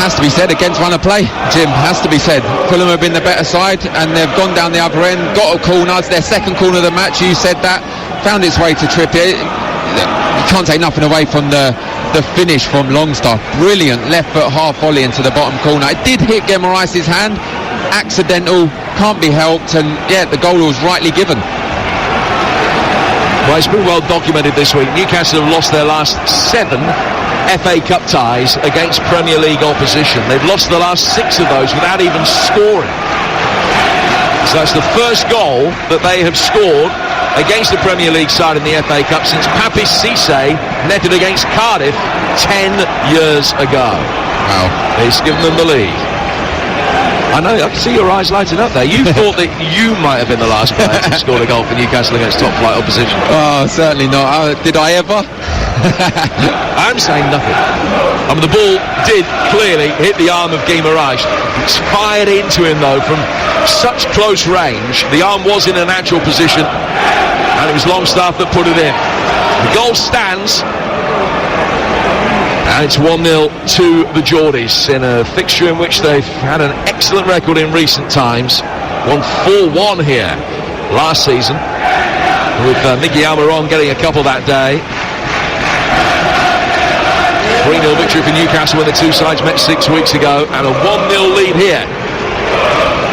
Has to be said against run of play, Jim, has to be said. Fulham have been the better side, and they've gone down the other end, got a corner. It's their second corner of the match, you said that. Found its way to Trippier. You can't take nothing away from the finish from Longstaff. Brilliant left foot half volley into the bottom corner. It did hit Gimrice's hand, accidental, can't be helped, and yeah, the goal was rightly given. Well, it's been well documented this week. Newcastle have lost their last 7 FA Cup ties against Premier League opposition. They've lost the last 6 of those without even scoring. So that's the first goal that they have scored against the Premier League side in the FA Cup since Papis Cisse netted against Cardiff 10 years ago. Wow. He's given them the lead. I know, I can see your eyes lighting up there. You thought that you might have been the last player to score a goal for Newcastle against top flight opposition. Oh, certainly not. Did I ever? I'm saying nothing. I mean, the ball did clearly hit the arm of Gimrice. It's fired into him though from such close range. The arm was in a natural position, and it was Longstaff that put it in. The goal stands, and it's 1-0 to the Geordies in a fixture in which they've had an excellent record in recent times. Won 4-1 here last season, with Mickey Almiron getting a couple that day. 3-0 victory for Newcastle when the two sides met 6 weeks ago, and a 1-0 lead here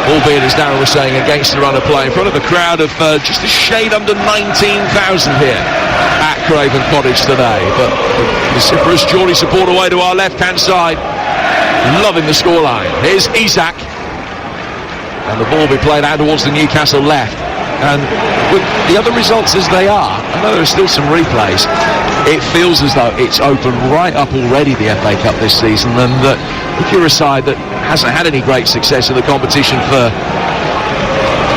albeit, as Darren was saying, against the run of play, in front of a crowd of just a shade under 19,000 here at Craven Cottage today. But the vociferous Geordie support away to our left-hand side, loving the scoreline. Here's Isak, and the ball will be played out towards the Newcastle left. And with the other results as they are, I know there are still some replays, it feels as though it's opened right up already, the FA Cup this season, and that if you're a side that hasn't had any great success in the competition for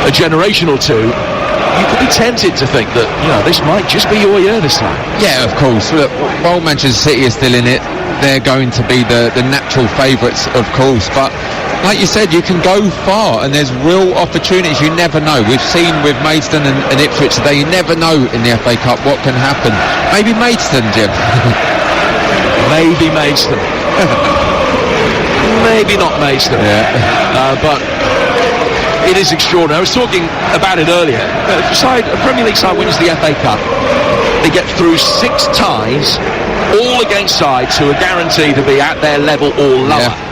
a generation or two, you could be tempted to think that, you know, this might just be your year this time. Yeah, of course. Look, while Manchester City is still in it, they're going to be the natural favourites, of course, but like you said, you can go far and there's real opportunities. You never know. We've seen with Maidstone and Ipswich today, you never know in the FA Cup what can happen. Maybe Maidstone, Jim. Maybe Maidstone. Maybe not Maidstone. Yeah. But it is extraordinary. I was talking about it earlier. A Premier League side wins the FA Cup, they get through 6 ties, all against sides who are guaranteed to be at their level or lower. Yeah.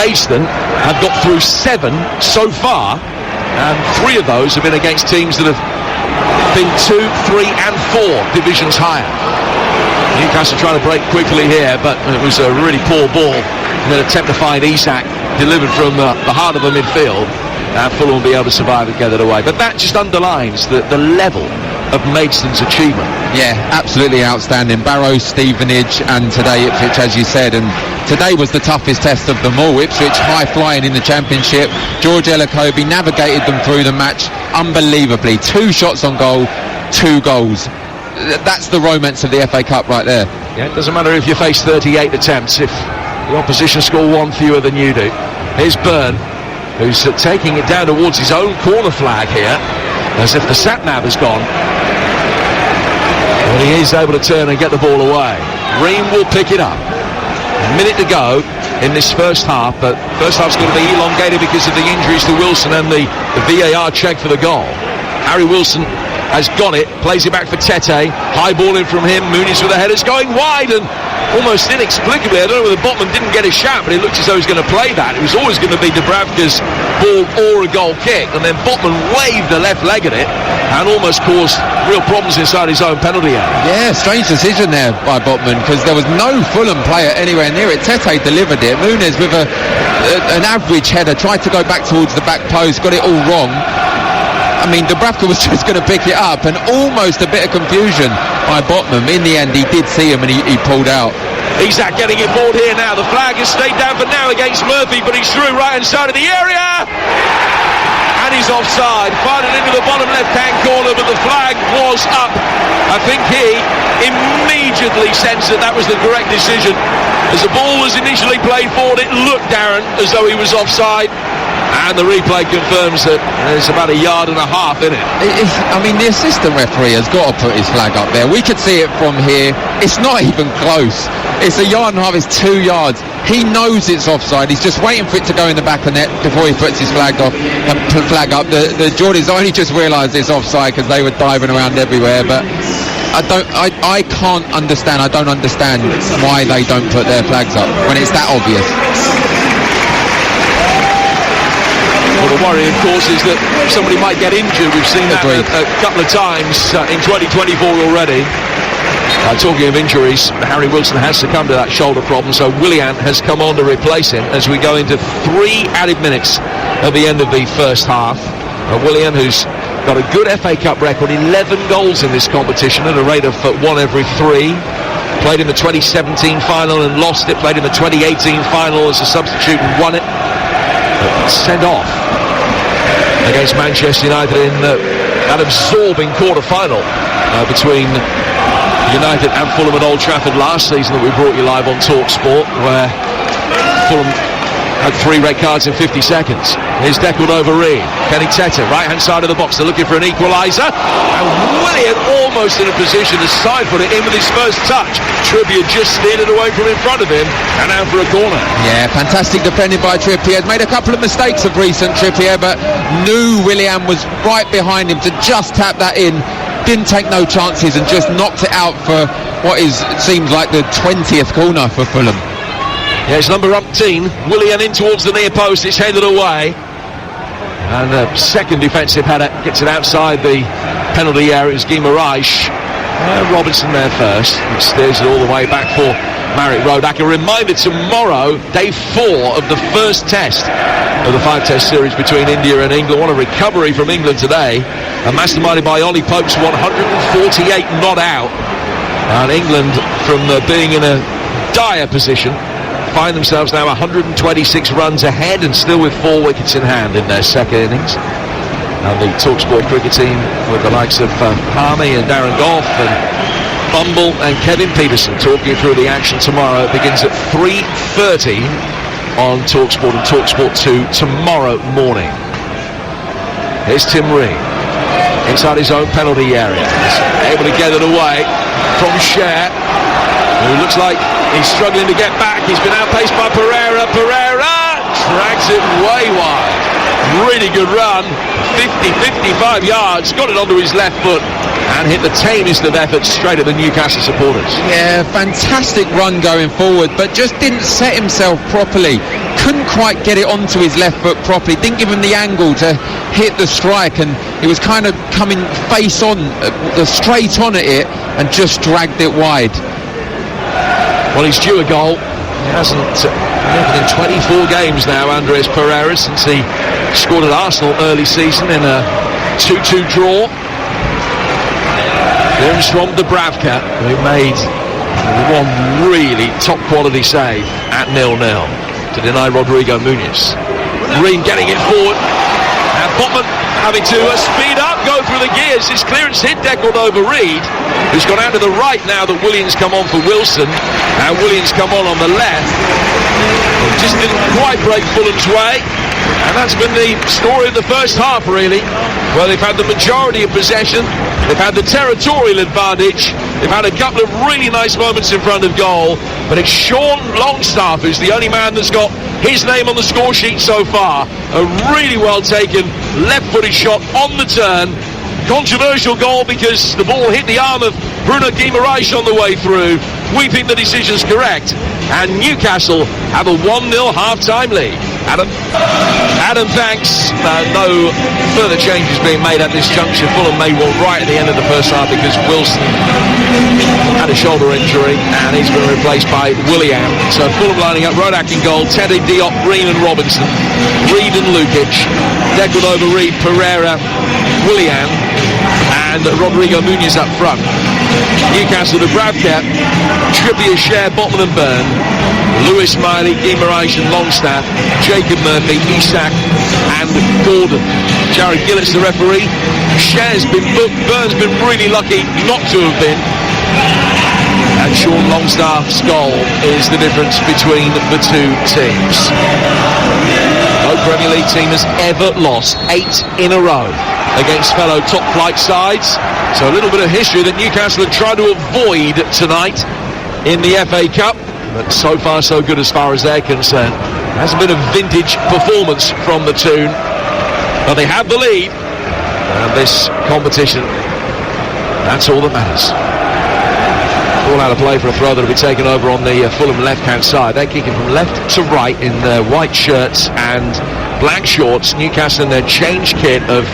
Maidstone have got through 7 so far, and 3 of those have been against teams that have been 2, 3 and 4 divisions higher. Newcastle trying to break quickly here, but it was a really poor ball, and an attempt to find Isak delivered from the heart of the midfield, and Fulham will be able to survive and get it away. But that just underlines the level of Maidstone's achievement. Yeah, absolutely outstanding. Barrow, Stevenage, and today Ipswich, as you said, and today was the toughest test of them all. Ipswich high flying in the Championship. George Elokobi navigated them through the match unbelievably. 2 shots on goal, 2 goals. That's the romance of the FA Cup right there. Yeah, it doesn't matter if you face 38 attempts if the opposition score 1 fewer than you do. Here's Byrne, who's taking it down towards his own corner flag here, as if the sat-nav has gone. But he is able to turn and get the ball away. Ream will pick it up. A minute to go in this first half, but first half's going to be elongated because of the injuries to Wilson and the VAR check for the goal. Harry Wilson has got it, plays it back for Tete, high ball in from him, Muniz with a header, it's going wide, and almost inexplicably, I don't know whether Botman didn't get a shot, but it looked as though he was going to play that. It was always going to be Dubravka's ball or a goal kick, and then Botman waved the left leg at it and almost caused real problems inside his own penalty area. Yeah, strange decision there by Botman, because there was no Fulham player anywhere near it. Tete delivered it, Muniz with an average header, tried to go back towards the back post, got it all wrong. I mean, Dubravka was just going to pick it up, and almost a bit of confusion by Botman. In the end, he did see him and he pulled out. Isak getting it forward here now. The flag has stayed down for now against Murphy, but he's through right-hand side of the area. And he's offside. Fired it into the bottom left-hand corner, but the flag was up. I think he immediately sensed that was the correct decision. As the ball was initially played forward, it looked, Darren, as though he was offside. And the replay confirms that there's about 1.5 yards in it. I mean, the assistant referee has got to put his flag up there. We could see it from here. It's not even close. It's 1.5 yards, it's 2 yards. He knows it's offside. He's just waiting for it to go in the back of the net before he puts his flag up. The Geordies only just realised it's offside because they were diving around everywhere. But I can't understand. I don't understand why they don't put their flags up when it's that obvious. Well, the worry, of course, is that somebody might get injured. We've seen that a couple of times in 2024 already. Talking of injuries, Harry Wilson has succumbed to that shoulder problem, so Willian has come on to replace him as we go into 3 added minutes at the end of the first half. Willian, who's got a good FA Cup record, 11 goals in this competition at a rate of 1 every 3. Played in the 2017 final and lost it. Played in the 2018 final as a substitute and won it. Sent off against Manchester United in that absorbing quarter-final between United and Fulham at Old Trafford last season that we brought you live on TalkSport, where Fulham had 3 red cards in 50 seconds. Here's deckled over Reed. Kenny Tete, right-hand side of the box. They're looking for an equaliser. And Willian almost in a position to side-foot it in with his first touch. Trippier just steered it away from in front of him and out for a corner. Yeah, fantastic defending by Trippier. Made a couple of mistakes of recent, Trippier, but knew Willian was right behind him to just tap that in. Didn't take no chances and just knocked it out for what seems like the 20th corner for Fulham. Yeah, it's number 18. Willian in towards the near post. It's headed away. And the second defensive header gets it outside the penalty area. It's Guimaraes. Robinson there first. He steers it all the way back for Marek Rodak. A reminder, tomorrow, day 4 of the first test of the 5-test series between India and England. What a recovery from England today. Masterminded by Ollie Pope's 148 not out. And England, from being in a dire position, find themselves now 126 runs ahead and still with 4 wickets in hand in their second innings. And the TalkSport cricket team with the likes of Harmy and Darren Gough and Bumble and Kevin Peterson talking you through the action tomorrow. It begins at 3:30 on TalkSport and TalkSport 2 tomorrow morning. Here's Tim Reed inside his own penalty area. He's able to get it away from Cher, who looks like he's struggling to get back. He's been outpaced by Pereira. Pereira drags it way wide. Really good run, 55 yards, got it onto his left foot and hit the tamest of efforts straight at the Newcastle supporters. Yeah, fantastic run going forward, but just didn't set himself properly. Couldn't quite get it onto his left foot properly, didn't give him the angle to hit the strike, and he was kind of coming face on, straight on at it, and just dragged it wide. Well, he's due a goal. He hasn't in 24 games now, Andres Pereira, since he scored at Arsenal early season in a 2-2 draw. There's from Dubravka, who made one really top quality save at 0-0 to deny Rodrigo Muniz. Green getting it forward, and Botman having to speed up, go through the gears. His clearance hit Deckled over Reed, who's gone out to the right now that Williams come on for Wilson, and Williams come on the left. It just didn't quite break Fulham's way, and that's been the story of the first half, really. Well, they've had the majority of possession, they've had the territorial advantage, they've had a couple of really nice moments in front of goal, but it's Sean Longstaff who's the only man that's got his name on the score sheet so far. A really well taken left-footed shot on the turn. Controversial goal because the ball hit the arm of Bruno Guimaraes on the way through. We think the decision's correct, and Newcastle have a 1-0 half-time lead. Adam, thanks. No further changes being made at this juncture. Fulham made one right at the end of the first half because Wilson had a shoulder injury and he's been replaced by Willian. So Fulham lining up: Rodak in goal, Teddy, Diop, Green and Robinson, Reed and Lukic, Deckled over Reed, Pereira, Willian and Rodrigo Muniz up front. Newcastle, Dubravka, Trippier, Cher, Botman and Byrne, Lewis, Miley, Guimaraes and Longstaff, Jacob Murphy, Isak and Gordon. Jared Gillett's the referee. Cher's been booked, Byrne's been really lucky not to have been. And Sean Longstaff's goal is the difference between the two teams. No Premier League team has ever lost 8 in a row against fellow top flight sides. So a little bit of history that Newcastle have tried to avoid tonight in the FA Cup. But so far so good as far as they're concerned. It hasn't been a vintage performance from the Toon, but they have the lead. And this competition, that's all that matters. Ball out of play for a throw that'll be taken over on the Fulham left-hand side. They're kicking from left to right in their white shirts and black shorts. Newcastle in their change kit of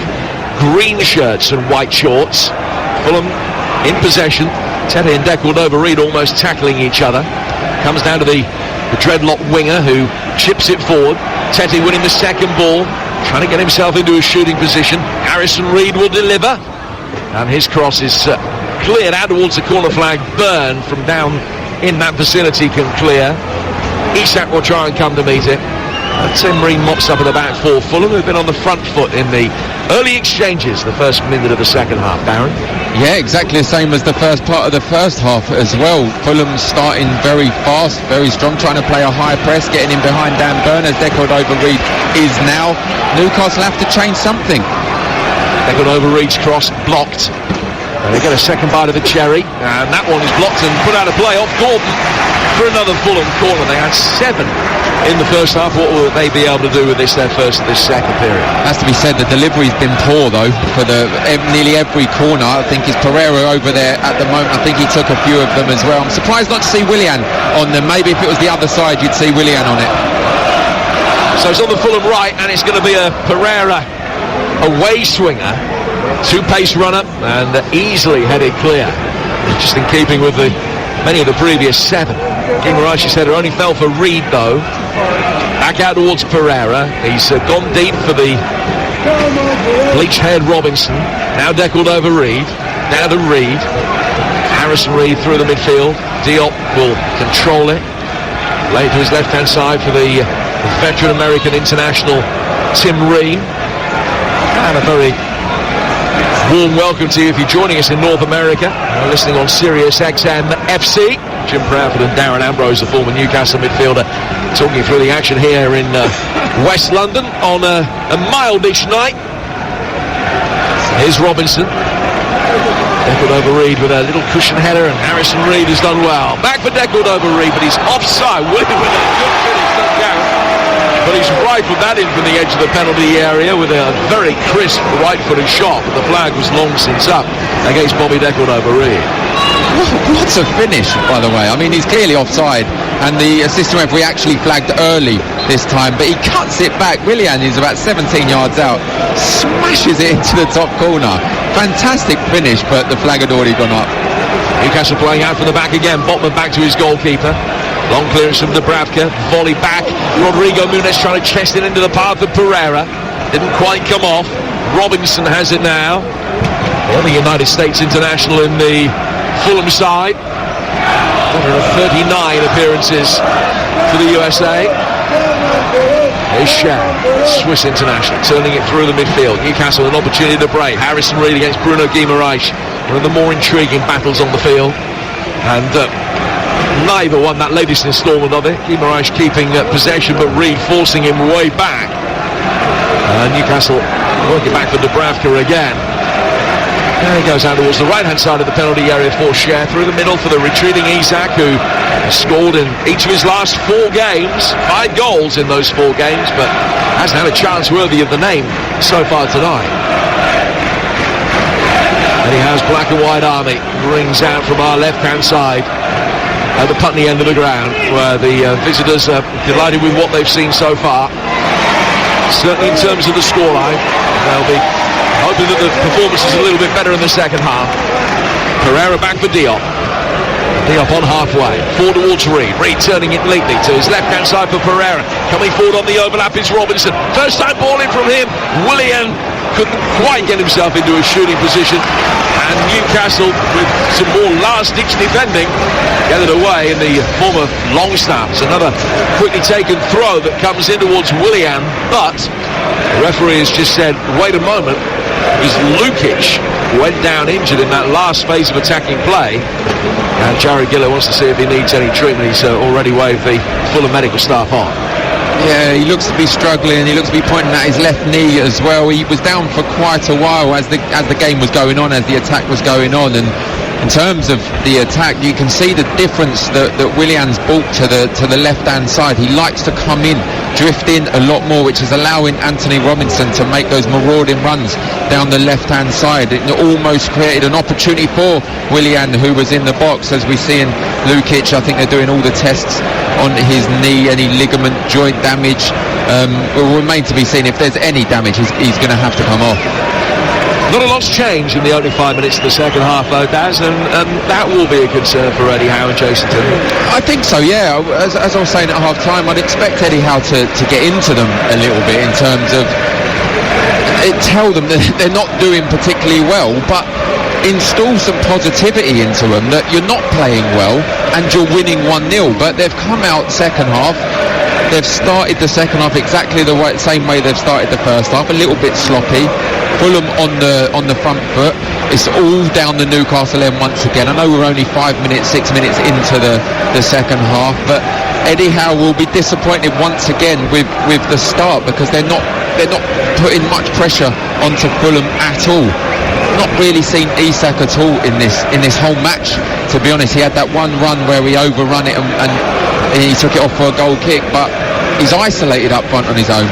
green shirts and white shorts. Fulham in possession. Teddy and Deckled over Reed almost tackling each other. Comes down to the dreadlock winger who chips it forward. Teddy winning the second ball, trying to get himself into a shooting position. Harrison Reed will deliver, and his cross is cleared out towards the corner flag. Byrne from down in that vicinity can clear. Isak will try and come to meet it. Tim Reed mops up at the back for Fulham, who've been on the front foot in the early exchanges, the first minute of the second half. Darren? Yeah, exactly the same as the first part of the first half as well. Fulham starting very fast, very strong, trying to play a high press, getting in behind Dan Byrne as Deckled over Reed is now. Newcastle have to change something. Deckled over Reed's cross, blocked. And they get a second bite of the cherry, and that one is blocked and put out of play off Gordon for another Fulham corner. They had 7 in the first half. What will they be able to do with this, their first of this second period? Has to be said, the delivery's been poor though for nearly every corner. I think it's Pereira over there at the moment. I think he took a few of them as well. I'm surprised not to see Willian on them. Maybe if it was the other side you'd see Willian on it. So it's on the Fulham right, and it's going to be a Pereira away swinger, two-pace runner, and easily headed clear. Just in keeping with many of the previous 7. Guimaraes' header only fell for Reed, though. Back out towards Pereira. He's gone deep for the bleach-haired Robinson. Now deckled over Reed. Now to Reed. Harrison Reed through the midfield. Diop will control it. Lay to his left-hand side for the veteran American international Tim Ream. And a very warm welcome to you if you're joining us in North America. You're listening on Sirius XM FC. Jim Proudford and Darren Ambrose, the former Newcastle midfielder, talking through the action here in West London on a mildish night. Here's Robinson. Deckled over Reed with a little cushion header, and Harrison Reed has done well. Back for deckled over Reed, but he's offside. With a good finish, doesn't count. But he's rifled that in from the edge of the penalty area with a very crisp right-footed shot, but the flag was long since up against Bobby deckled over Reed. What a finish, by the way. I mean, he's clearly offside, and the assistant referee actually flagged early this time, but he cuts it back. Willian is about 17 yards out, smashes it into the top corner. Fantastic finish, but the flag had already gone up. Newcastle playing out from the back again. Botman back to his goalkeeper. Long clearance from Dubravka. Volley back. Rodrigo Muniz trying to chest it into the path of Pereira. Didn't quite come off. Robinson has it now. The United States international in the Fulham side. 139 appearances for the USA. Here's Shad, Swiss international, turning it through the midfield. Newcastle an opportunity to break. Harrison Reed against Bruno Guimaraes. One of the more intriguing battles on the field. And neither won that latest instalment of it. Guimaraes keeping possession, but Reed forcing him way back. Newcastle working back for Dubravka again. There he goes out towards the right-hand side of the penalty area for Cher. Through the middle for the retreating Isak, who has scored in each of his last 4 games. 5 goals in those 4 games, but hasn't had a chance worthy of the name so far tonight. And he has Black and White Army. Rings out from our left-hand side at the Putney end of the ground, where the visitors are delighted with what they've seen so far. Certainly in terms of the scoreline, they'll be hoping that the performance is a little bit better in the second half. Pereira back for Diop. Diop on halfway. Forward towards Reed. Reed turning it neatly to his left-hand side for Pereira. Coming forward on the overlap is Robinson. First time ball in from him. Willian couldn't quite get himself into a shooting position. And Newcastle, with some more last-ditch defending, gathered away in the form of Longstaff. It's another quickly taken throw that comes in towards Willian. But the referee has just said, wait a moment, because Lukic went down injured in that last phase of attacking play. And Jared Giller wants to see if he needs any treatment. He's already waved the Fulham medical staff on. Yeah, he looks to be struggling. He looks to be pointing at his left knee as well. He was down for quite a while as the game was going on, as the attack was going on. And in terms of the attack, you can see the difference that Willian's brought to the left-hand side. He likes to come in, drift in a lot more, which is allowing Anthony Robinson to make those marauding runs down the left-hand side. It almost created an opportunity for Willian, who was in the box, as we see in Lukic. I think they're doing all the tests on his knee, any ligament joint damage. Will remain to be seen. If there's any damage, he's going to have to come off. Not a lot's change in the opening 5 minutes of the second half, though, Daz, and that will be a concern for Eddie Howe and Jason Tilley. I think so, yeah. As I was saying at half-time, I'd expect Eddie Howe to get into them a little bit in terms of tell them that they're not doing particularly well, but install some positivity into them, that you're not playing well and you're winning 1-0. But they've come out second half. They've started the second half exactly the same way they've started the first half, a little bit sloppy. Fulham on the front foot. It's all down the Newcastle end once again. I know we're only 5 minutes, 6 minutes into the second half, but Eddie Howe will be disappointed once again with the start, because they're not putting much pressure onto Fulham at all. Not really seen Isak at all in this whole match, to be honest. He had that one run where he overrun it and he took it off for a goal kick, but he's isolated up front on his own.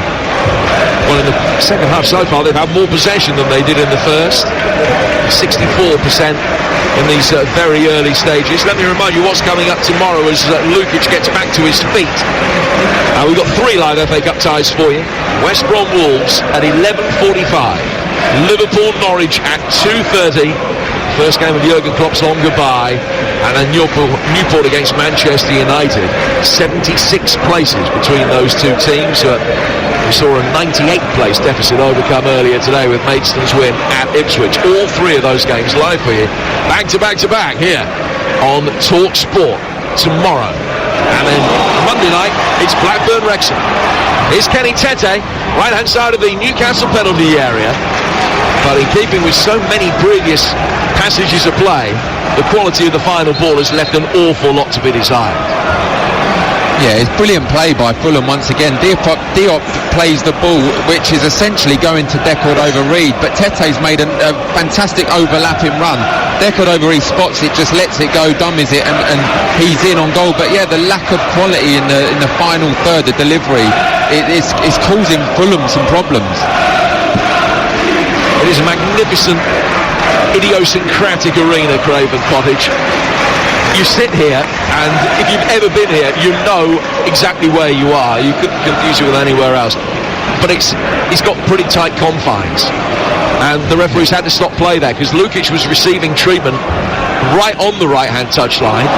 Well, in the second half so far, they've had more possession than they did in the first. 64% in these very early stages. Let me remind you what's coming up tomorrow as Lukic gets back to his feet. We've got 3 live FA Cup ties for you. West Brom Wolves at 11:45. Liverpool-Norwich at 2:30. First game of Jurgen Klopp's long goodbye. And then Newport against Manchester United. 76 places between those two teams. We saw a 98 place deficit overcome earlier today with Maidstone's win at Ipswich. All three of those games live for you, back to back to back here on Talk Sport tomorrow. And then Monday night, it's Blackburn-Wrexham. Here's Kenny Tete, right-hand side of the Newcastle penalty area. But in keeping with so many previous passages of play, the quality of the final ball has left an awful lot to be desired. Yeah, it's brilliant play by Fulham once again. Diop plays the ball, which is essentially going to Decord over Reed, but Tete's made a fantastic overlapping run. Decord over Reed spots it, just lets it go, dummies it, and he's in on goal. But yeah, the lack of quality in the final third, the delivery, it's causing Fulham some problems. It is a magnificent, idiosyncratic arena, Craven Cottage. You sit here, and if you've ever been here, you know exactly where you are. You couldn't confuse it with anywhere else. But it's got pretty tight confines. And the referees had to stop play there because Lukic was receiving treatment right on the right-hand touchline,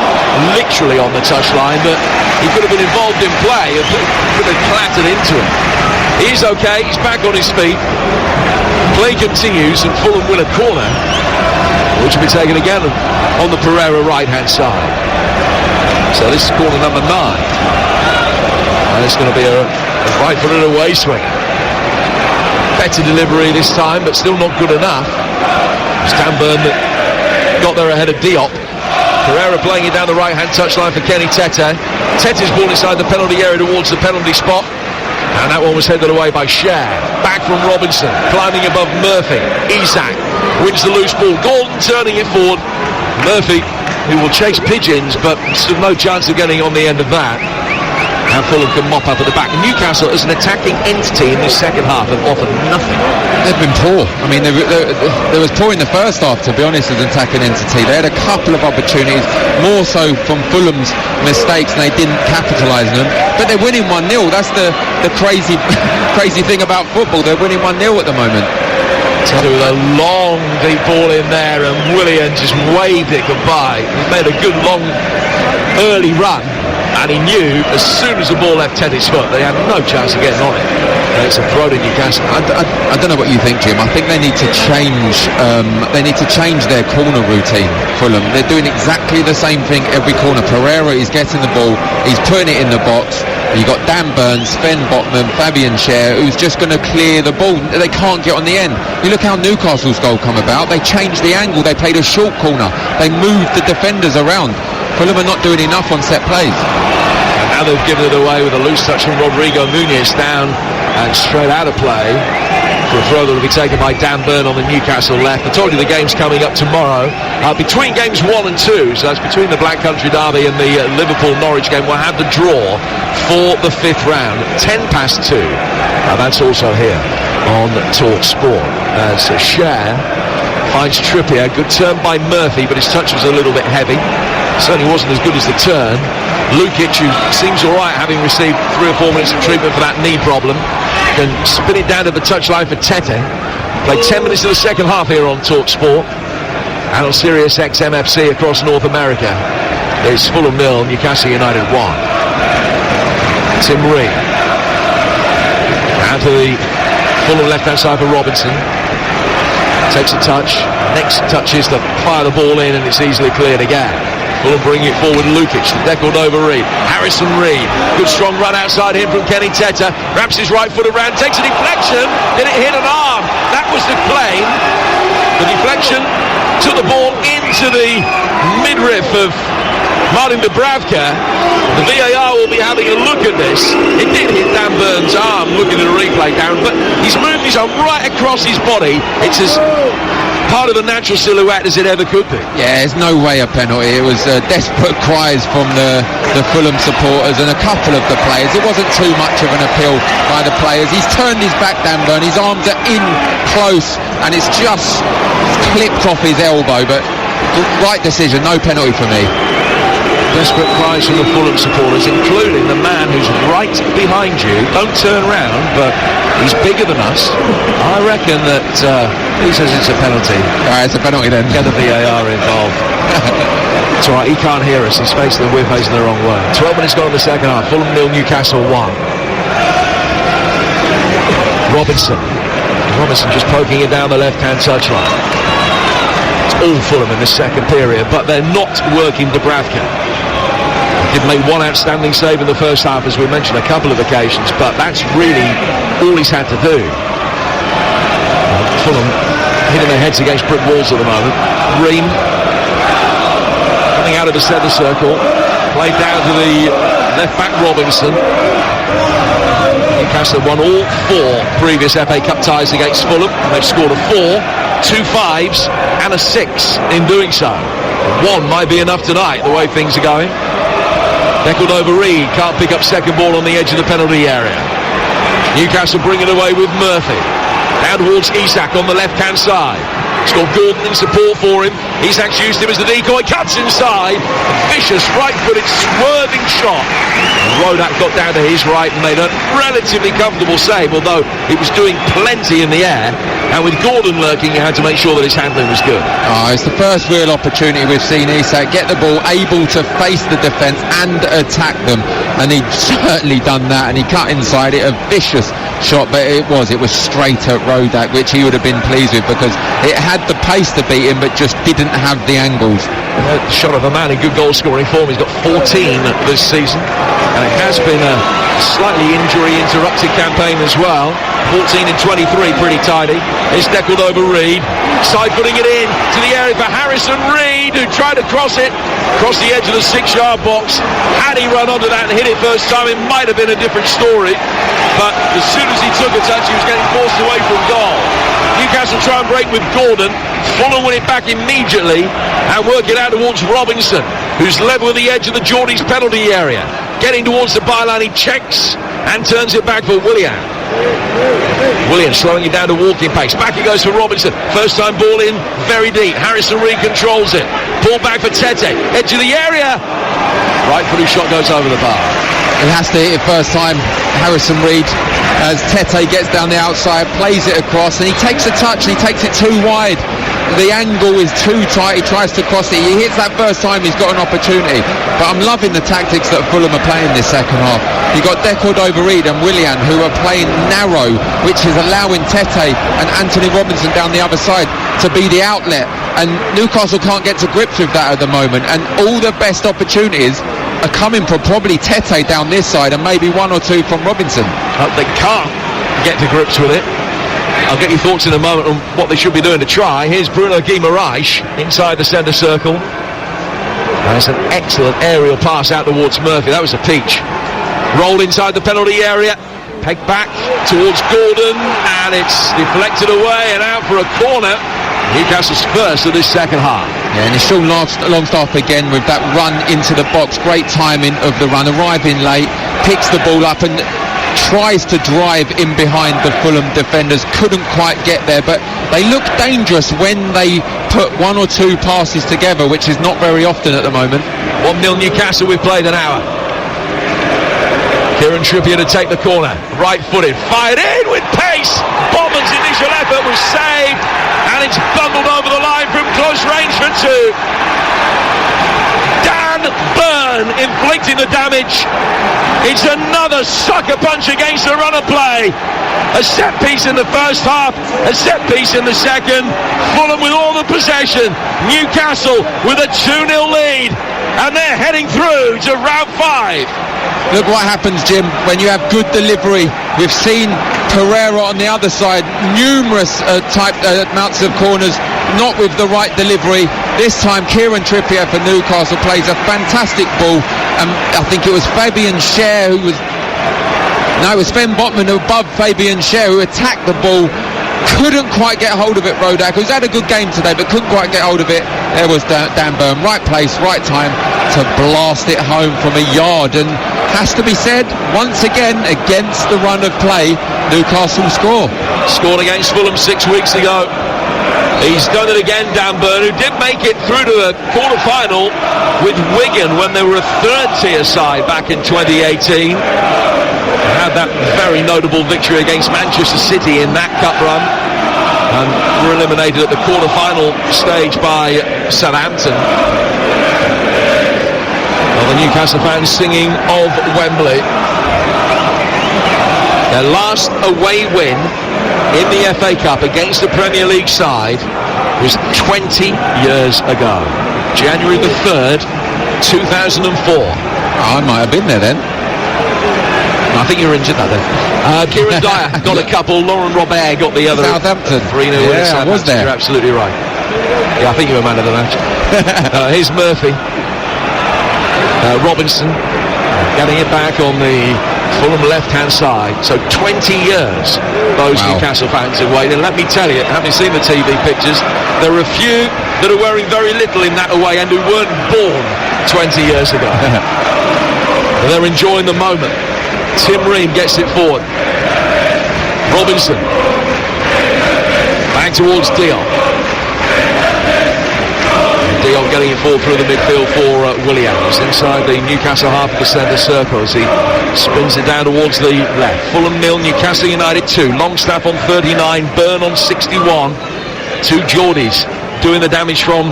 literally on the touchline, but he could have been involved in play and could have clattered into it. He's okay, he's back on his feet. Play continues and Fulham win a corner, which will be taken again on the Pereira right-hand side. So this is corner number 9. And it's going to be a right-footed away swing. Better delivery this time, but still not good enough. It's Dan Burn that got there ahead of Diop. Pereira playing it down the right-hand touchline for Kenny Tete. Tete's ball inside the penalty area towards the penalty spot. And that one was headed away by Cher. Back from Robinson, climbing above Murphy. Isak wins the loose ball. Gordon turning it forward. Murphy, who will chase pigeons, but still no chance of getting on the end of that. And Fulham can mop up at the back. Newcastle, as an attacking entity in this second half, have offered nothing. They've been poor. I mean, they was poor in the first half, to be honest, as an attacking entity. They had a couple of opportunities, more so from Fulham's mistakes, and they didn't capitalise on them. But they're winning 1-0. That's the crazy thing about football. They're winning 1-0 at the moment. With a long deep ball in there, and Willian just waved it goodbye. He made a good long early run. And he knew as soon as the ball left Teddy's foot, they had no chance of getting on it. And it's a throw to Newcastle. I don't know what you think, Jim. I think they need to change. They need to change their corner routine. Fulham. They're doing exactly the same thing every corner. Pereira is getting the ball. He's putting it in the box. You've got Dan Burns, Sven Botman, Fabian Cher, who's just going to clear the ball. They can't get on the end. You look how Newcastle's goal come about. They changed the angle. They played a short corner. They moved the defenders around. Fulham are not doing enough on set plays. And now they've given it away with a loose touch from Rodrigo Muniz down and straight out of play for a throw that will be taken by Dan Burn on the Newcastle left. I told you the game's coming up tomorrow. Between games 1 and 2, so that's between the Black Country Derby and the Liverpool-Norwich game, we'll have the draw for the 5th round, 2:10. And that's also here on Talk Sport. So Cher finds Trippier. Good turn by Murphy, but his touch was a little bit heavy. Certainly wasn't as good as the turn. Lukic, who seems alright, having received 3 or 4 minutes of treatment for that knee problem, can spin it down to the touchline for Tete. Played 10 minutes of the second half here on Talk Sport and on Sirius XM FC across North America. It's Fulham 0, Newcastle United 1. Tim Reed out to the Fulham left-hand side for Robinson. Takes a touch. Next touch is to fire the ball in, and it's easily cleared again. Fulham bring it forward. Lukic, deckled over Reed. Harrison Reed, good strong run outside him from Kenny Tete. Wraps his right foot around, takes a deflection. Did it hit an arm? That was the claim. The deflection took the ball into the midriff of Martin Dubravka. The VAR will be having a look at this. It did hit Dan Burns' arm, looking at the replay, Darren, but he's moved his arm right across his body. It's as part of the natural silhouette as it ever could be. Yeah, there's no way a penalty. It was desperate cries from the Fulham supporters and a couple of the players. It wasn't too much of an appeal by the players. He's turned his back, Dan Burn. His arms are in close and it's just clipped off his elbow, but right decision, no penalty for me. Desperate cries from the Fulham supporters, including the man who's right behind you. Don't turn round, but he's bigger than us. I reckon that he says it's a penalty. It's a penalty then. Get the VAR involved. It's all right, he can't hear us. We're facing the wrong way. 12 minutes gone in the second half. Fulham 0, Newcastle 1. Robinson just poking it down the left-hand touchline. It's all Fulham in the second period, but they're not working Dubravka. Did make one outstanding save in the first half, as we mentioned a couple of occasions, but that's really all he's had to do. Fulham hitting their heads against brick walls at the moment. Ream coming out of the centre circle, played down to the left-back Robinson. Newcastle won all 4 previous FA Cup ties against Fulham, and they've scored a 4, 2 5s and a 6 in doing so. 1 might be enough tonight, the way things are going. Deckled over Reed, can't pick up second ball on the edge of the penalty area. Newcastle bring it away with Murphy. Down towards Isak on the left-hand side. He's got Gordon in support for him. Isak's used him as the decoy, cuts inside. A vicious right-footed swerving shot. Rodak got down to his right and made a relatively comfortable save, although he was doing plenty in the air. And with Gordon lurking, he had to make sure that his handling was good. It's the first real opportunity we've seen Isak get the ball, able to face the defence and attack them. And he'd certainly done that, and he cut inside it. A vicious shot, but it was straight at Rodak, which he would have been pleased with, because it had the pace to beat him, but just didn't have the angles. Shot of a man in good goal scoring form. He's got 14 this season, and it has been a slightly injury interrupted campaign as well. 14 in 23, pretty tidy. It's deckled over Reed, side putting it in to the area for Harrison Reed, who tried to cross it across the edge of the 6-yard box. Had he run onto that and hit it first time, it might have been a different story, but as soon as he took a touch, he was getting forced away from goal. Newcastle try and break with Gordon. Fulham win it back immediately and work it out towards Robinson, who's level with the edge of the Geordies penalty area. Getting towards the byline, he checks and turns it back for Willian. Willian slowing it down to walking pace. Back it goes for Robinson. First time ball in, very deep. Harrison Reed controls it. Ball back for Tete. Edge of the area. Right footed shot goes over the bar. He has to hit it first time, Harrison Reed, as Tete gets down the outside, plays it across, and he takes a touch and he takes it too wide. The angle is too tight, he tries to cross it. He hits that first time, he's got an opportunity. But I'm loving the tactics that Fulham are playing this second half. You've got Deckled over Reed and Willian, who are playing narrow, which is allowing Tete and Anthony Robinson down the other side to be the outlet. And Newcastle can't get to grips with that at the moment. And all the best opportunities are coming from probably Tete down this side and maybe 1 or 2 from Robinson. They can't get to grips with it. I'll get your thoughts in a moment on what they should be doing to try. Here's Bruno Guimaraes inside the centre circle. That's an excellent aerial pass out towards Murphy. That was a peach. Roll inside the penalty area. Pegged back towards Gordon, and it's deflected away and out for a corner. Newcastle's first of this second half. Yeah, and it's Sean Longstaff again with that run into the box. Great timing of the run, arriving late, picks the ball up and tries to drive in behind the Fulham defenders. Couldn't quite get there, but they look dangerous when they put 1 or 2 passes together, which is not very often at the moment. 1-0 Newcastle, we've played an hour. Kieran Trippier to take the corner, right-footed, fired in with pace. Bowman's initial effort was saved, and it's bundled over the line from close range for 2. Dan Burn inflicting the damage. It's another sucker punch against the run of play. A set piece in the first half, a set piece in the second. Fulham with all the possession. Newcastle with a 2-0 lead, and they're heading through to round 5. Look what happens, Jim, when you have good delivery. We've seen Pereira on the other side, numerous amounts of corners, not with the right delivery. This time Kieran Trippier for Newcastle plays a fantastic ball. I think it was Fabian Schär who was... No, it was Sven Botman above Fabian Schär who attacked the ball. Couldn't quite get hold of it, Rodak, who's had a good game today, but couldn't quite get hold of it. There was Dan Burn, right place, right time to blast it home from a yard. And has to be said, once again, against the run of play, Newcastle score. Scored against Fulham 6 weeks ago. He's done it again, Dan Burn, who did make it through to the quarter-final with Wigan when they were a third-tier side back in 2018. Had that very notable victory against Manchester City in that cup run, and were eliminated at the quarter-final stage by Southampton. Well, the Newcastle fans singing of Wembley. Their last away win in the FA Cup against the Premier League side was 20 years ago. January the 3rd, 2004. I might have been there then. I think you were injured that day. Kieran Dyer got a couple. Laurent Robert got the other. Southampton. 3-0 yeah, win. I was there. You're absolutely right. Yeah, I think you were man of the match. Here's Murphy. Robinson getting it back on the Fulham left-hand side. So 20 years those Newcastle fans have waited. And let me tell you, having seen the TV pictures, there are a few that are wearing very little in that away and who weren't born 20 years ago. And they're enjoying the moment. Tim Ream gets it forward. Robinson back towards Dion. Dion getting it forward through the midfield for Williams inside the Newcastle half of the centre circle as he spins it down towards the left. Fulham 0, Newcastle United 2. Longstaff on 39, Byrne on 61. Two Geordies doing the damage from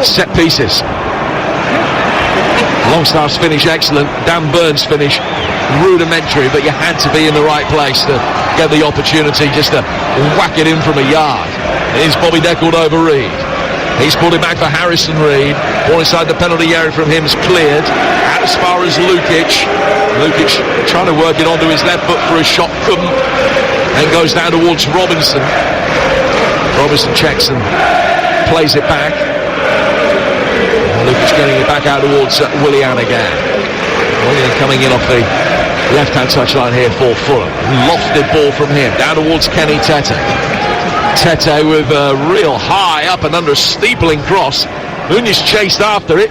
set pieces. Longstaff's finish excellent. Dan Byrne's finish rudimentary, but you had to be in the right place to get the opportunity just to whack it in from a yard. Here's Bobby Deckled over Reed. He's pulled it back for Harrison Reed. Ball inside the penalty area from him is cleared. Out as far as Lukic. Lukic trying to work it onto his left foot for a shot, couldn't. And goes down towards Robinson. Robinson checks and plays it back. Lukic getting it back out towards Willian again. Willian coming in off the left-hand touchline here for Fulham. Lofted ball from him down towards Kenny Tete. Tete with a real high up and under a steepling cross. Muniz chased after it,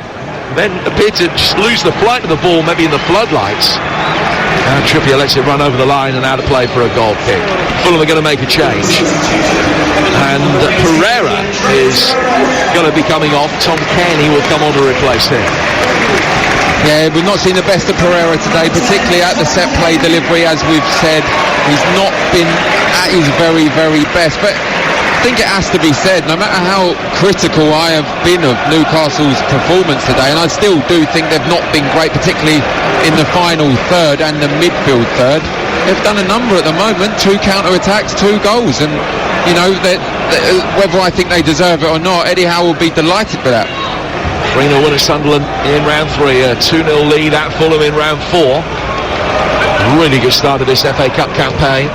then appeared to just lose the flight of the ball, maybe in the floodlights. And Trippier lets it run over the line and out of play for a goal kick. Fulham are going to make a change. And Pereira is going to be coming off. Tom Kearney will come on to replace him. Yeah, we've not seen the best of Pereira today, particularly at the set play delivery. As we've said, he's not been at his very, very best. But I think it has to be said, no matter how critical I have been of Newcastle's performance today, and I still do think they've not been great, particularly in the final third and the midfield third, they've done a number at the moment. 2 counter-attacks, 2 goals, and you know, whether I think they deserve it or not, Eddie Howe will be delighted with that. 3-0 win at Sunderland in round 3, a 2-0 lead at Fulham in round 4. Really good start of this FA Cup campaign.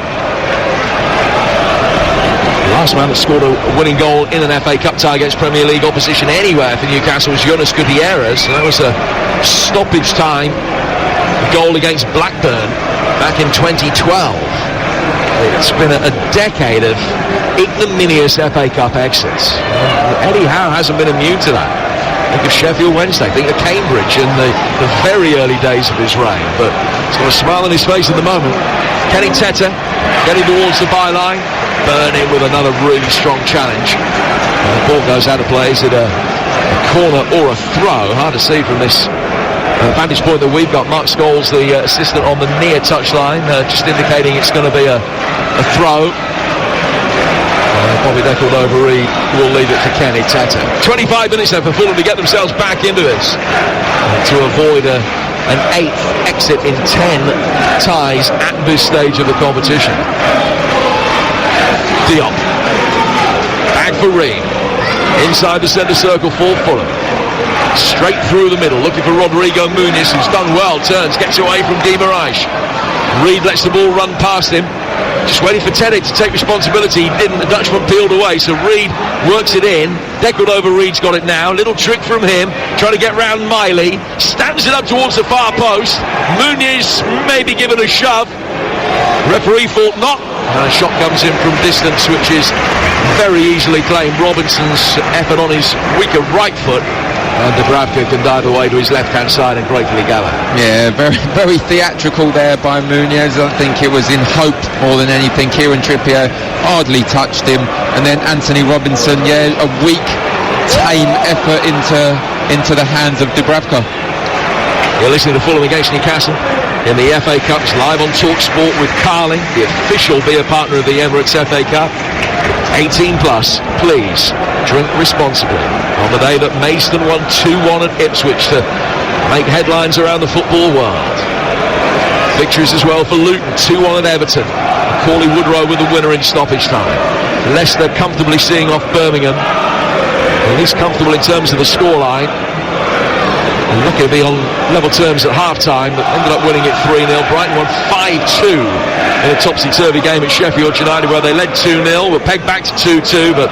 Last man that scored a winning goal in an FA Cup tie against Premier League opposition anywhere for Newcastle was Jonas Gutierrez, and that was a stoppage time goal against Blackburn back in 2012. It's been a decade of ignominious FA Cup exits. Eddie Howe hasn't been immune to that. Think of Sheffield Wednesday, think of Cambridge in the very early days of his reign, but he's got a smile on his face at the moment. Kenny Tete getting towards the byline. Burn in with another really strong challenge. The ball goes out of play. Is it a corner or a throw? Hard to see from this vantage point that we've got. Mark Scholes, the assistant on the near touchline, just indicating it's going to be a throw. Bobby Deckled over Reed will leave it for Kenny Tete. 25 minutes there for Fulham to get themselves back into this, to avoid an 8th exit in 10 ties at this stage of the competition. Diop. Back for Reed. Inside the centre circle for Fulham. Straight through the middle, looking for Rodrigo Muniz, who's done well, turns, gets away from Guimaraes. Reed lets the ball run past him. Just waiting for Teddy to take responsibility. He didn't. The Dutchman peeled away, so Reed works it in. Deckled over Reed's got it now. Little trick from him, trying to get round Miley. Stamps it up towards the far post. Muniz maybe given a shove. Referee thought not. And a shot comes in from distance, which is very easily claimed. Robinson's effort on his weaker right foot And Dubravka can dive away to his left-hand side and gratefully gather. Yeah, very, very theatrical there by Muniz. I think it was in hope more than anything. Kieran Trippier hardly touched him. And then Anthony Robinson, a weak, tame effort into the hands of Dubravka. You're listening to Fulham against Newcastle in the FA Cups, live on TalkSport with Carling, the official beer partner of the Emirates FA Cup. 18 plus, please drink responsibly. On the day that Maidstone won 2-1 at Ipswich to make headlines around the football world. Victories as well for Luton, 2-1 at Everton. Corley Woodrow with the winner in stoppage time. Leicester comfortably seeing off Birmingham, at least comfortable in terms of the scoreline. Lucky to be on level terms at half-time, but ended up winning it 3-0. Brighton won 5-2 in a topsy-turvy game at Sheffield United, where they led 2-0, were pegged back to 2-2, but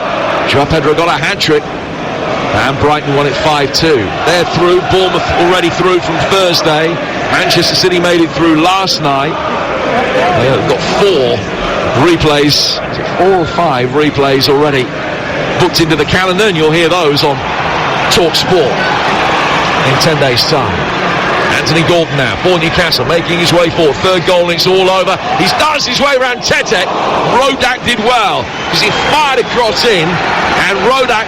Joao Pedro got a hat-trick, and Brighton won it 5-2. They're through. Bournemouth already through from Thursday. Manchester City made it through last night. They've got 4 replays, 4 or 5 replays already booked into the calendar, and you'll hear those on TalkSport in 10 days' time. Anthony Gordon now for Newcastle, making his way forward. Third goal, and it's all over. He's danced his way around Tete. Rodak did well because he fired across in, and Rodak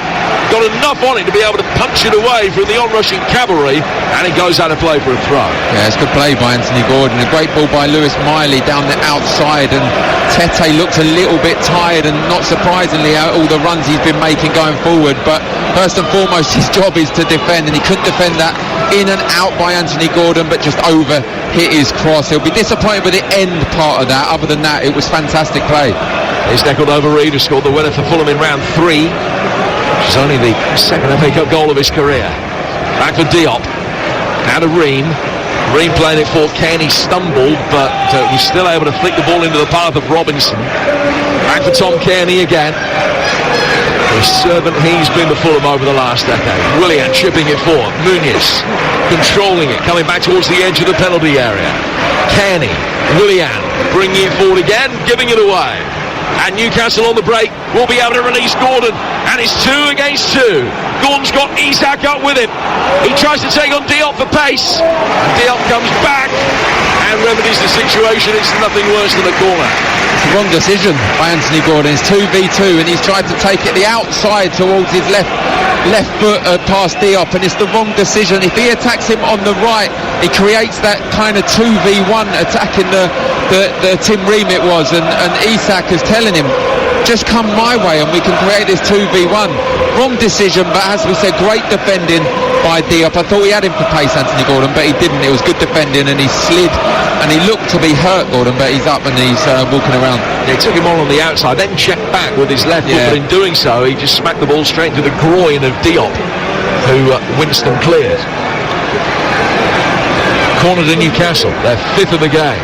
got enough on it to be able to punch it away from the onrushing cavalry, and it goes out of play for a throw. Yeah, it's good play by Anthony Gordon. A great ball by Lewis Miley down the outside, and Tete looked a little bit tired, and not surprisingly all the runs he's been making going forward, but first and foremost his job is to defend, and he couldn't defend that in and out by Anthony Gordon, but just over hit his cross. He'll be disappointed with the end part of that. Other than that, it was fantastic play. Here's Declan Overeem, who scored the winner for Fulham in round 3, which is only the second FA Cup goal of his career. Back for Diop. Now to Ream. Ream playing it for Ken. He stumbled, but he's still able to flick the ball into the path of Robinson. Back for Tom Kearney again. The servant he's been to Fulham over the last decade. Willian chipping it forward. Muniz controlling it, coming back towards the edge of the penalty area. Kearney, Willian bringing it forward again, giving it away. And Newcastle on the break will be able to release Gordon, and it's 2 against 2. Gordon's got Isak up with him. He tries to take on Diop for pace. Diop comes back and remedies the situation. It's nothing worse than a corner. It's the wrong decision by Anthony Gordon. It's 2v2, and he's tried to take it the outside towards his left foot past Diop, and it's the wrong decision. If he attacks him on the right, he creates that kind of 2v1 attacking the Tim Ream it was, and Isak is telling him, just come my way and we can create this 2v1. Wrong decision, but as we said, great defending by Diop. I thought he had him for pace, Anthony Gordon, but he didn't. It was good defending, and he slid, and he looked to be hurt, Gordon, but he's up and he's walking around. He took him on the outside, then checked back with his left foot, but in doing so he just smacked the ball straight into the groin of Diop, who Winston cleared. Corner to Newcastle, their 5th of the game.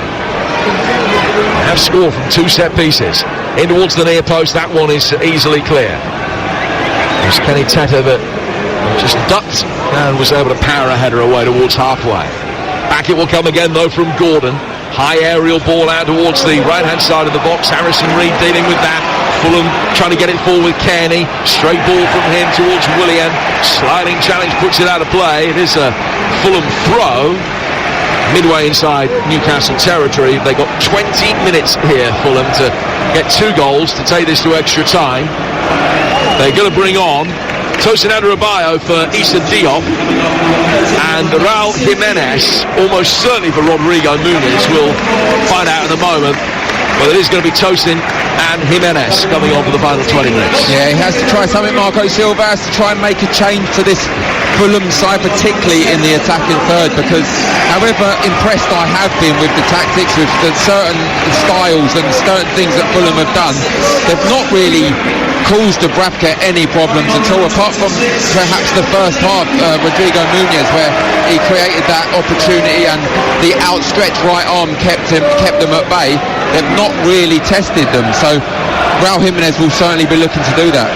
They have scored from 2 set pieces. In towards the near post, that one is easily clear. It's Kenny Tete that just ducked and was able to power a header away towards halfway. Back it will come again though from Gordon. High aerial ball out towards the right-hand side of the box. Harrison Reed dealing with that. Fulham trying to get it forward with Kearney. Straight ball from him towards Willian. Sliding challenge puts it out of play. It is a Fulham throw. Midway inside Newcastle territory. They got 20 minutes here, Fulham, to get 2 goals to take this to extra time. They're going to bring on Tosin Adarabioyo for Issa Diop and Raul Jimenez, almost certainly for Rodrigo Muniz. We'll find out in a moment. But it is going to be Tosin and Jimenez coming on for the final 20 minutes. Yeah, he has to try something. Marco Silva has to try and make a change to this Fulham side, particularly in the attacking third, because however impressed I have been with the tactics, with the certain styles and certain things that Fulham have done, they've not really caused Dubravka any problems at all, apart from perhaps the first half, Rodrigo Muniz, where he created that opportunity and the outstretched right arm kept them at bay. They've not really tested them, so Raul Jimenez will certainly be looking to do that.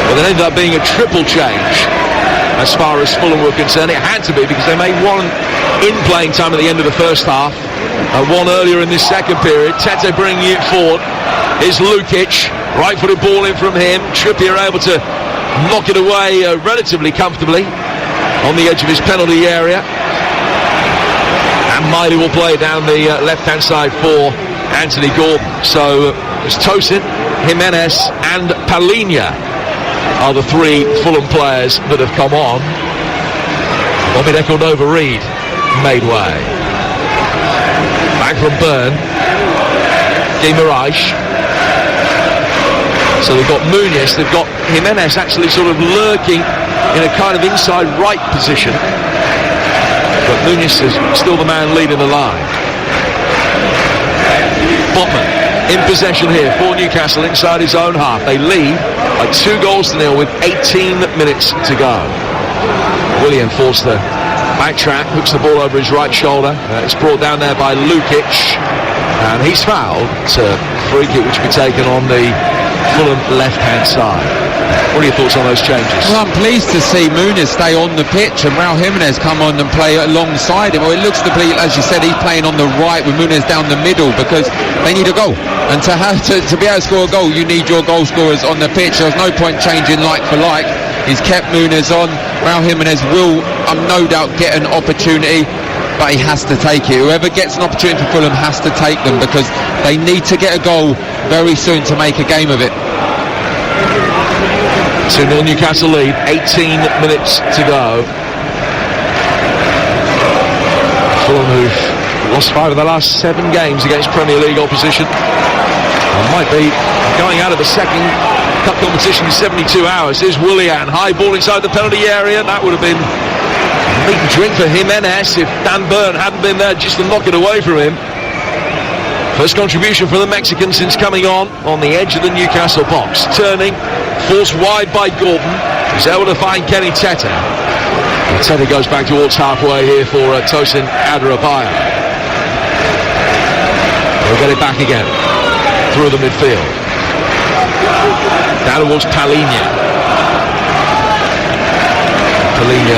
Well, it ended up being a triple change as far as Fulham were concerned. It had to be because they made one in playing time at the end of the first half, one earlier in this second period. Tete bringing it forward. Here's Lukic, right-footed ball in from him. Trippier able to knock it away relatively comfortably on the edge of his penalty area. And Miley will play down the left-hand side for Anthony Gordon. So it's Tosin, Jimenez and Palhinha are the three Fulham players that have come on. Bobby Decordova-Reid made way. Back from Byrne. Guimaraes. So they've got Muniz, they've got Jimenez actually sort of lurking in a kind of inside right position. But Muniz is still the man leading the line. Botman in possession here for Newcastle inside his own half. They lead by 2-0 with 18 minutes to go. Willian forced the backtrack, hooks the ball over his right shoulder. It's brought down there by Lukic, and he's fouled. It's a free kick which will be taken on the Fulham left-hand side. What are your thoughts on those changes? Well, I'm pleased to see Muniz stay on the pitch and Raul Jimenez come on and play alongside him. Well, it looks to be, as you said, he's playing on the right with Muniz down the middle because they need a goal. And to be able to score a goal, you need your goal scorers on the pitch. There's no point changing like for like. He's kept Muniz on. Raul Jimenez will, no doubt, get an opportunity, but he has to take it. Whoever gets an opportunity for Fulham has to take them because they need to get a goal very soon to make a game of it. 2-0 Newcastle lead, 18 minutes to go. Fulham who've lost 5 of the last 7 games against Premier League opposition. And might be going out of the second cup competition in 72 hours. Here's Willian, high ball inside the penalty area. That would have been meat and drink for Jimenez if Dan Byrne hadn't been there just to knock it away from him. First contribution for the Mexican since coming on the edge of the Newcastle box. Turning, forced wide by Gordon. He's able to find Kenny Tete. And Tete goes back towards halfway here for Tosin Adarabioyo. They'll get it back again through the midfield. Down towards Palhinha. Palhinha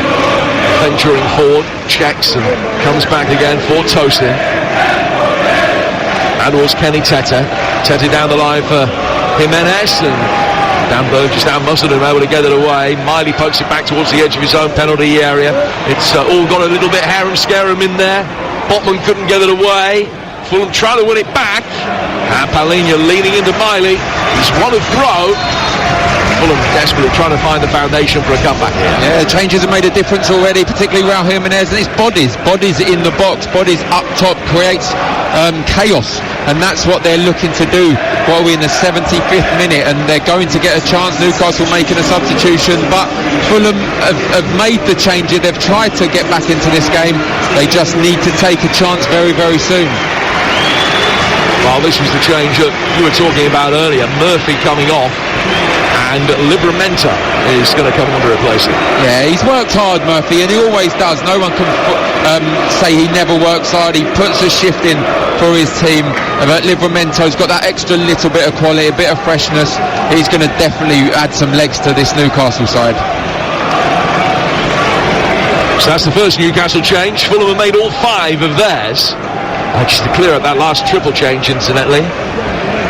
venturing forward, checks and comes back again for Tosin. And towards Kenny Tete. Tete down the line for Jimenez, and Dan Byrne just out-muscled him, able to get it away. Miley pokes it back towards the edge of his own penalty area. It's all got a little bit harum-scarum in there. Botman couldn't get it away. Fulham trying to win it back. And Palhinha leaning into Miley. He's one of throw. Fulham desperately trying to find the foundation for a comeback here. Yeah, changes have made a difference already, particularly Raul Jimenez, and it's bodies in the box, bodies up top creates chaos, and that's what they're looking to do. Well, we're in the 75th minute and they're going to get a chance. Newcastle making a substitution, but Fulham have made the changes. They've tried to get back into this game. They just need to take a chance very, very soon. Well, this was the change that you were talking about earlier. Murphy coming off, and Livramento is going to come on to replace him. Yeah, he's worked hard, Murphy, and he always does. No one can say he never works hard. He puts a shift in for his team. But Livramento's got that extra little bit of quality, a bit of freshness. He's going to definitely add some legs to this Newcastle side. So that's the first Newcastle change. Fulham have made all 5 of theirs. Just to clear up that last triple change, incidentally,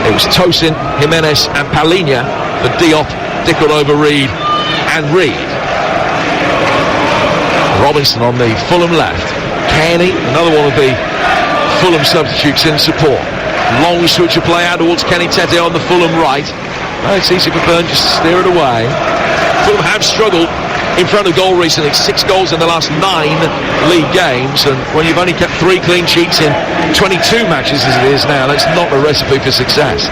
it was Tosin, Jimenez and Palhinha for Diop, Decordova-Reid and Reid. Robinson on the Fulham left. Kearney, another one of the Fulham substitutes in support. Long switch of play out towards Kenny Tete on the Fulham right. Oh, it's easy for Byrne just to steer it away. Fulham have struggled in front of goal recently. 6 goals in the last 9 league games, and when you've only kept 3 clean sheets in 22 matches as it is now, that's not a recipe for success.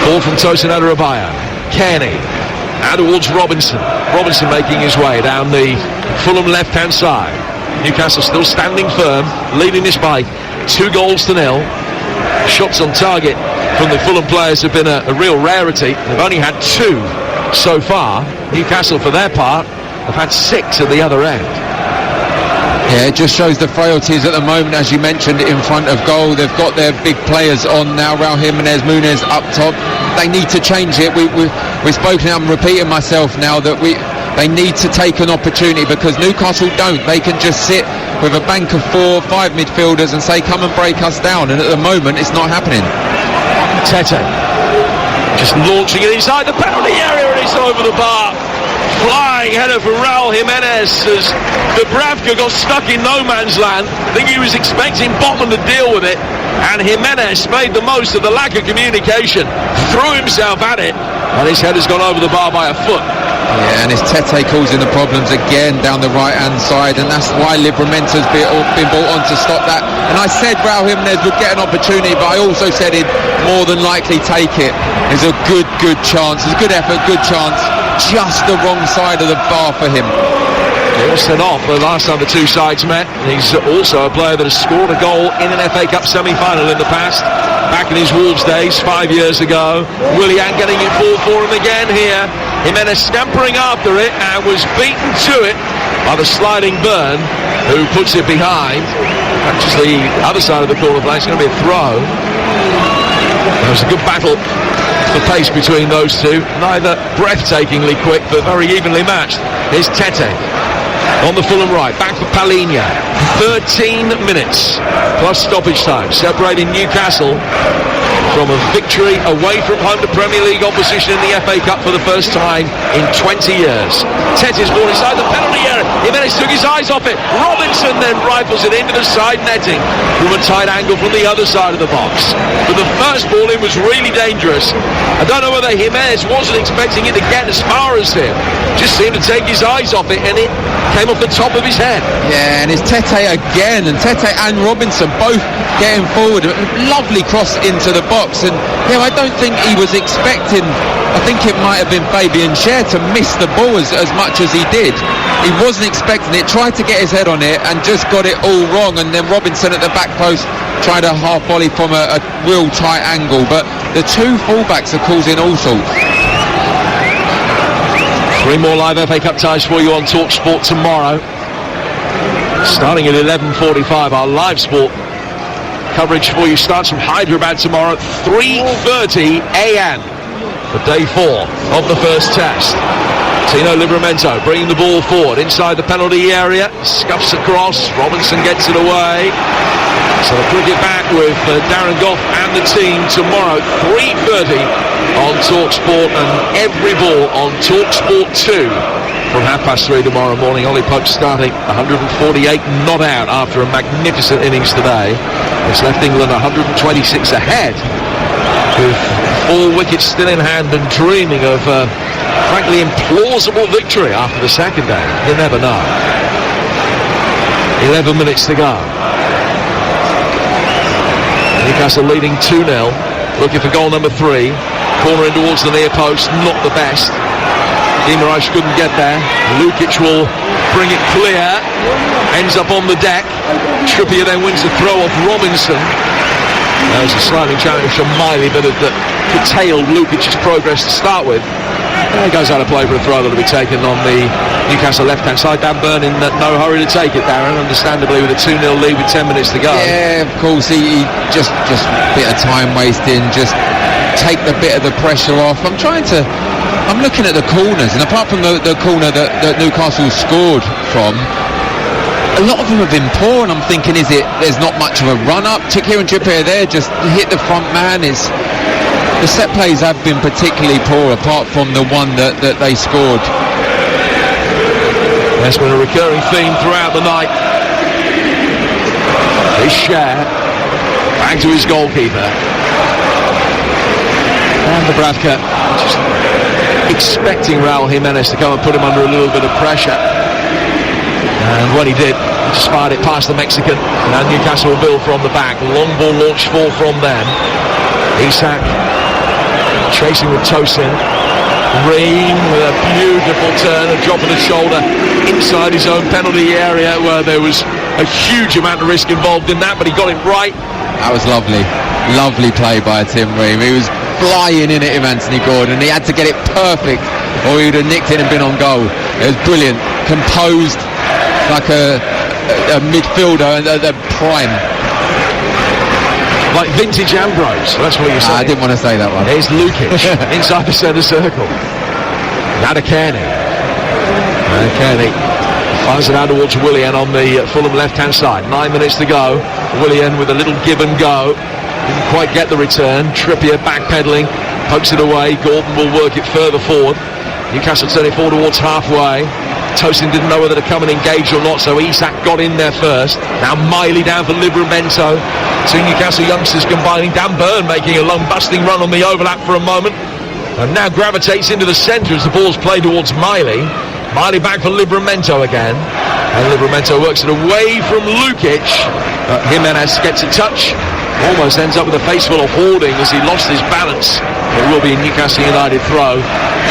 Ball from Tosin Adarabioyo. Kearney out towards Robinson. Robinson making his way down the Fulham left-hand side. Newcastle still standing firm, leading this by 2-0. Shots on target from the Fulham players have been a real rarity. They've only had 2 so far. Newcastle, for their part, have had 6 at the other end. Yeah, it just shows the frailties at the moment, as you mentioned, in front of goal. They've got their big players on now. Raul Jimenez, Muniz up top. They need to change it. We've spoken, I'm repeating myself now, that they need to take an opportunity, because Newcastle don't. They can just sit with a bank of 4, 5 midfielders and say, come and break us down, and at the moment it's not happening. Tete just launching it inside the penalty area, and sliced over the bar. Flying header for Raul Jimenez as Dubravka got stuck in no man's land. I think he was expecting Botman to deal with it, and Jimenez made the most of the lack of communication, threw himself at it, and his head has gone over the bar by a foot. Yeah, and it's Tete causing the problems again down the right-hand side, and that's why Livramento's been brought on to stop that. And I said Raul Jimenez would get an opportunity, but I also said he'd more than likely take it. There's a good chance, there's a good effort, good chance. Just the wrong side of the bar for him. He was sent off the last time the two sides met. He's also a player that has scored a goal in an FA Cup semi-final in the past, back in his Wolves days 5 years ago. Willian getting it forward for him again here. Jimenez scampering after it and was beaten to it by the sliding Byrne, who puts it behind. Actually, the other side of the corner flag, it's going to be a throw. There was a good battle for pace between those two, neither breathtakingly quick but very evenly matched. Here's Tete on the Fulham right, back for Palhinha. 13 minutes plus stoppage time separating Newcastle from a victory away from home to Premier League opposition in the FA Cup for the first time in 20 years. Tete's ball inside the penalty area. Jimenez took his eyes off it. Robinson then rifles it into the side netting from a tight angle from the other side of the box. But the first ball in was really dangerous. I don't know whether Jimenez wasn't expecting it to get as far as him. Just seemed to take his eyes off it, and it came off the top of his head. Yeah, and it's Tete again, and Tete and Robinson both getting forward. Lovely cross into the box. And yeah, I don't think he was expecting, I think it might have been Fabian Schär to miss the ball as much as he did. He wasn't expecting it, tried to get his head on it and just got it all wrong, and then Robinson at the back post tried a half volley from a real tight angle. But the two fullbacks are causing all sorts. 3 more live FA Cup ties for you on TalkSport tomorrow, starting at 11:45. Our live sport coverage for you starts from Hyderabad tomorrow at 3:30 a.m. for day 4 of the first test. Tino Livramento bringing the ball forward inside the penalty area, scuffs across, Robinson gets it away. So they'll bring it back with Darren Gough and the team tomorrow, 3:30 on TalkSport, and every ball on TalkSport 2 from 3:30 tomorrow morning. Ollie Pope starting 148 not out after a magnificent innings today. It's left England 126 ahead with 4 wickets still in hand and dreaming of frankly implausible victory after the second day. You never know. 11 minutes to go. Newcastle leading 2-0, looking for goal number 3. Corner in towards the near post, not the best. Guimaraes couldn't get there. Lukic will bring it clear, ends up on the deck. Trippier then wins the throw off Robinson. That was a sliding challenge from Miley, but it curtailed Lukic's progress to start with. And he goes out of play for a throw that'll be taken on the Newcastle left-hand side. Dan Byrne in no hurry to take it, Darren, understandably, with a 2-0 lead with 10 minutes to go. Yeah, of course, he just a bit of time wasting, just take the bit of the pressure off. I'm looking at the corners, and apart from the corner that Newcastle scored from, a lot of them have been poor, and I'm thinking, there's not much of a run-up? Kieran Trippier there just hit the front man. The set plays have been particularly poor, apart from the one that they scored. That's been a recurring theme throughout the night. His Schär back to his goalkeeper. And Dubravka just expecting Raul Jimenez to come and put him under a little bit of pressure. And when he did, he just fired it past the Mexican. And Newcastle will build from the back. Long ball launched for from them. Isak chasing with Tosin. Ream with a beautiful turn, a drop of the shoulder inside his own penalty area, where there was a huge amount of risk involved in that, but he got it right. That was lovely. Lovely play by Tim Ream. He was flying in at him, Anthony Gordon. He had to get it perfect or he would have nicked it and been on goal. It was brilliant. Composed like a midfielder at the prime. Like vintage Ambrose, that's what you're saying. I didn't want to say that one. There's Lukic inside the centre circle. Nadekani fires it out towards Willian on the Fulham left-hand side. 9 minutes to go. Willian with a little give and go. Didn't quite get the return. Trippier backpedaling, pokes it away. Gordon will work it further forward. Newcastle turning forward towards halfway. Tosin didn't know whether to come and engage or not, so Isak got in there first. Now Miley down for Livramento. Two Newcastle youngsters combining. Dan Burn making a long busting run on the overlap for a moment, and now gravitates into the centre as the ball's played towards Miley. Miley back for Livramento again, and Livramento works it away from Lukic. Jimenez gets a touch, almost ends up with a face full of hoarding as he lost his balance. It will be a Newcastle United throw,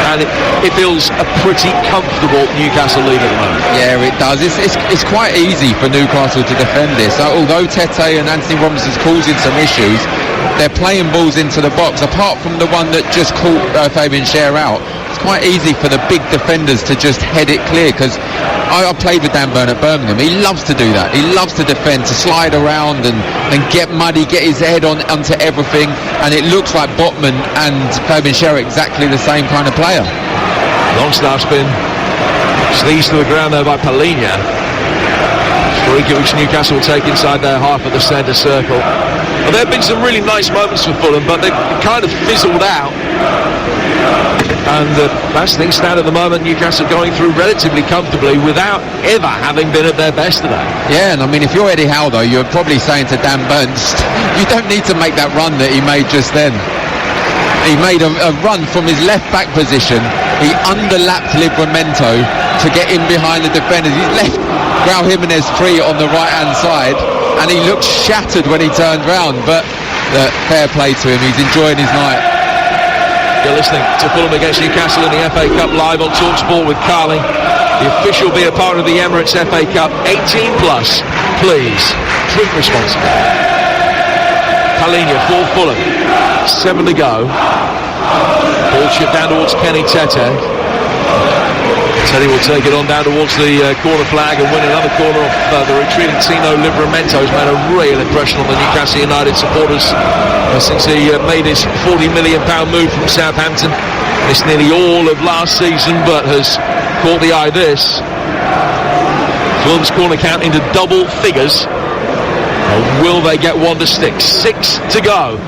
and it feels a pretty comfortable Newcastle lead at the moment. Yeah, it does. It's quite easy for Newcastle to defend this. Although Tete and Anthony Robinson's causing some issues, they're playing balls into the box. Apart from the one that just caught Fabian Schär out, it's quite easy for the big defenders to just head it clear, because I played with Dan Burn at Birmingham. He loves to do that. He loves to defend, to slide around and get muddy, get his head onto everything, and it looks like Botman and Fabian Schär are exactly the same kind of player. Longstaff's been sneezed to the ground there by Palhinha. Free which Newcastle will take inside their half of the centre circle. Well, there have been some really nice moments for Fulham, but they've kind of fizzled out. And as things stand at the moment, Newcastle going through relatively comfortably without ever having been at their best today. Yeah, and I mean, if you're Eddie Howe, though, you're probably saying to Dan Burns, you don't need to make that run that he made just then. He made a run from his left-back position. He underlapped Livramento to get in behind the defenders. He left Raul Jimenez free on the right-hand side, and he looked shattered when he turned round. But fair play to him. He's enjoying his night. You're listening to Fulham against Newcastle in the FA Cup live on TalkSport with Carling. The official be a part of the Emirates FA Cup. 18 plus. Please drink responsibly. Palhinha for Fulham. 7 to go. Ball chipped down towards Kenny Tete. Tete will take it on down towards the corner flag and win another corner off the retreating Tino Livramento. Has made a real impression on the Newcastle United supporters since he made his £40 million move from Southampton. Missed nearly all of last season, but has caught the eye this. Fulham's corner count into double figures. Will they get one to stick? 6 to go.